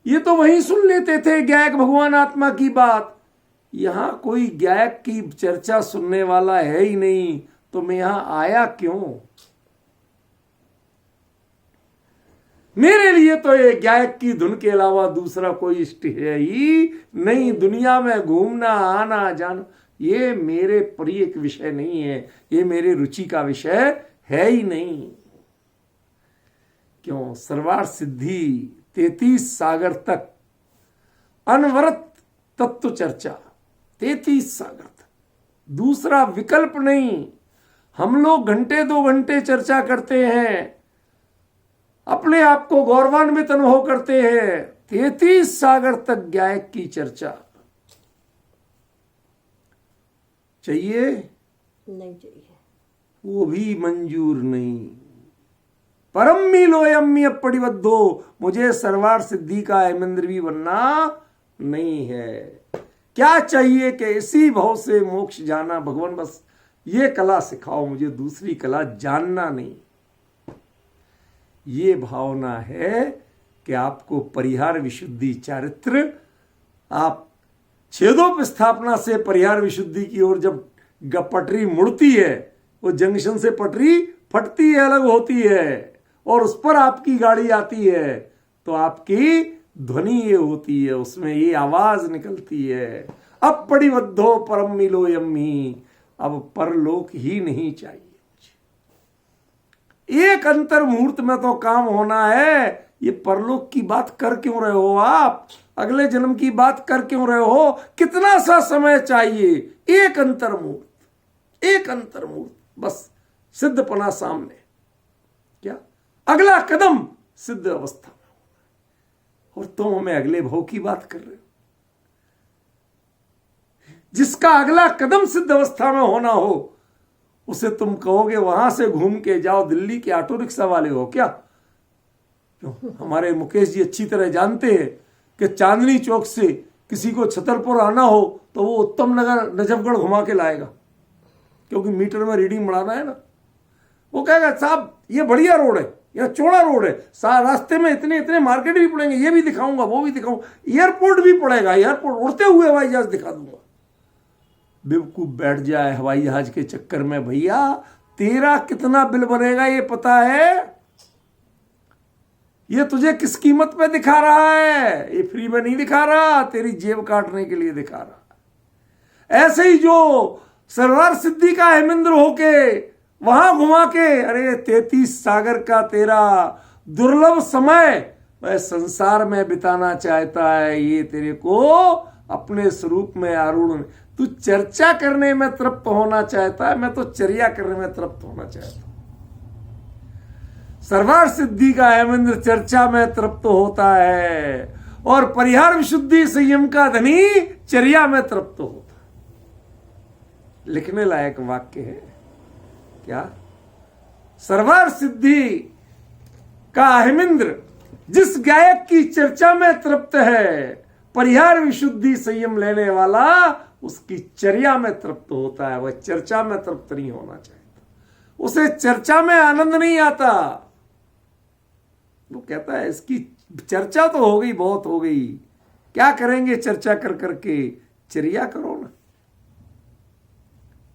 Speaker 1: ये तो वहीं सुन लेते थे गायक भगवान आत्मा की बात, यहां कोई गायक की चर्चा सुनने वाला है ही नहीं, तो मैं यहां आया क्यों? मेरे लिए तो ये गायक की धुन के अलावा दूसरा कोई इष्ट है ही नहीं, दुनिया में घूमना आना जाना ये मेरे प्रिय एक विषय नहीं है, ये मेरे रुचि का विषय है ही नहीं। क्यों? सर्वार्थ सिद्धि 33 सागर तक अनवरत तत्व चर्चा, 33 सागर तक, दूसरा विकल्प नहीं। हम लोग घंटे 2 घंटे चर्चा करते हैं, अपने आप को गौरवान्वित अनुभव करते हैं, 33 सागर तक गायक की चर्चा चाहिए?
Speaker 2: नहीं चाहिए,
Speaker 1: वो भी मंजूर नहीं। परम्मी लोयम्मी अपड़िबद्धो, मुझे सर्वार्थ सिद्धि का हेमेंद्र भी बनना नहीं है। क्या चाहिए कि इसी भाव से मोक्ष जाना, भगवान बस ये कला सिखाओ मुझे, दूसरी कला जानना नहीं। ये भावना है कि आपको परिहार विशुद्धि चारित्र, आप छेदों स्थापना से परिहार विशुद्धि की ओर जब पटरी मुड़ती है, वो जंक्शन से पटरी फटती है, अलग होती है, और उस पर आपकी गाड़ी आती है, तो आपकी ध्वनि ये होती है, उसमें ये आवाज निकलती है, अब पड़िबद्धो परम मिलो यम्मी, अब परलोक ही नहीं चाहिए। एक अंतर मुहूर्त में तो काम होना है, ये परलोक की बात कर क्यों रहे हो आप? अगले जन्म की बात कर क्यों रहे हो? कितना सा समय चाहिए? एक अंतर मुहूर्त, एक अंतर मुहूर्त, बस सिद्धपना सामने, क्या अगला कदम सिद्ध अवस्था में होना है, और तुम हमें अगले भाव की बात कर रहे हो। जिसका अगला कदम सिद्ध अवस्था में होना हो, उसे तुम कहोगे वहां से घूम के जाओ, दिल्ली के ऑटो रिक्शा वाले हो क्या? क्यों? हमारे मुकेश जी अच्छी तरह जानते हैं कि चांदनी चौक से किसी को छतरपुर आना हो तो वो उत्तम नगर नजफगढ़ घुमा के लाएगा, क्योंकि मीटर में रीडिंग बढ़ाना है ना। वो कहेगा साहब ये बढ़िया रोड है, यह चौड़ा रोड है, रास्ते में इतने इतने मार्केट भी पड़ेंगे, ये भी दिखाऊंगा, वो भी दिखाऊंगा, एयरपोर्ट भी पड़ेगा, एयरपोर्ट उड़ते हुए हवाई जहाज दिखा दूंगा। बेवकूफ बैठ जाए हवाई जहाज के चक्कर में। भैया तेरा कितना बिल बनेगा ये पता है? ये तुझे किस कीमत पे दिखा रहा है? ये फ्री में नहीं दिखा रहा, तेरी जेब काटने के लिए दिखा रहा है। ऐसे ही जो सर्वार्थ सिद्धि का हेमेंद्र होके वहां घुमा के, अरे 33 सागर का तेरा दुर्लभ समय वह संसार में बिताना चाहता है, ये तेरे को अपने स्वरूप में आरूढ़। तू चर्चा करने में तृप्त होना चाहता है, मैं तो चर्या करने में तृप्त होना चाहता हूं। सर्वार्थ सिद्धि का हेमेंद्र चर्चा में तृप्त होता है, और परिहार विशुद्धि संयम का धनी चर्या में तृप्त होता है। लिखने लायक वाक्य है क्या? सर्वार्थ सिद्धि का हेमेंद्र जिस गायक की चर्चा में तृप्त है, परिहार विशुद्धि संयम लेने वाला उसकी चर्या में तृप्त होता है। वह चर्चा में तृप्त नहीं होना चाहता, उसे चर्चा में आनंद नहीं आता। वो कहता है इसकी चर्चा तो हो गई, बहुत हो गई, क्या करेंगे चर्चा कर करके, चर्या करो ना।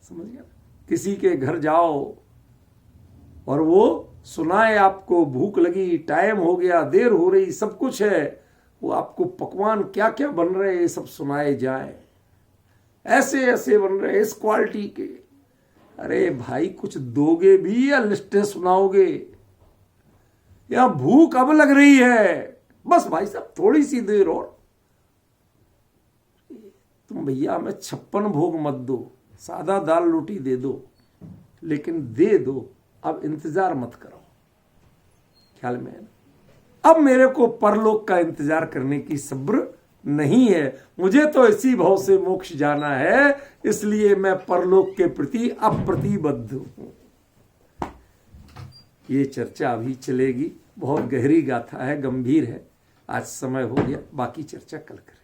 Speaker 1: समझ गया? किसी के घर जाओ और वो सुनाए आपको भूख लगी, टाइम हो गया, देर हो रही, सब कुछ है, वो आपको पकवान क्या क्या बन रहे ये सब सुनाए जाए, ऐसे ऐसे बन रहे इस क्वालिटी के। अरे भाई कुछ दोगे भी या लिस्टें सुनाओगे? या भूख अब लग रही है, बस भाई साहब थोड़ी सी देर और। तुम भैया हमें 56 भोग मत दो, सादा दाल रोटी दे दो, लेकिन दे दो, अब इंतजार मत करो। ख्याल में है ना? अब मेरे को परलोक का इंतजार करने की सब्र नहीं है, मुझे तो इसी भाव से मोक्ष जाना है, इसलिए मैं परलोक के प्रति अप्रतिबद्ध हूं। ये चर्चा अभी चलेगी, बहुत गहरी गाथा है, गंभीर है। आज समय हो गया, बाकी चर्चा कल करें।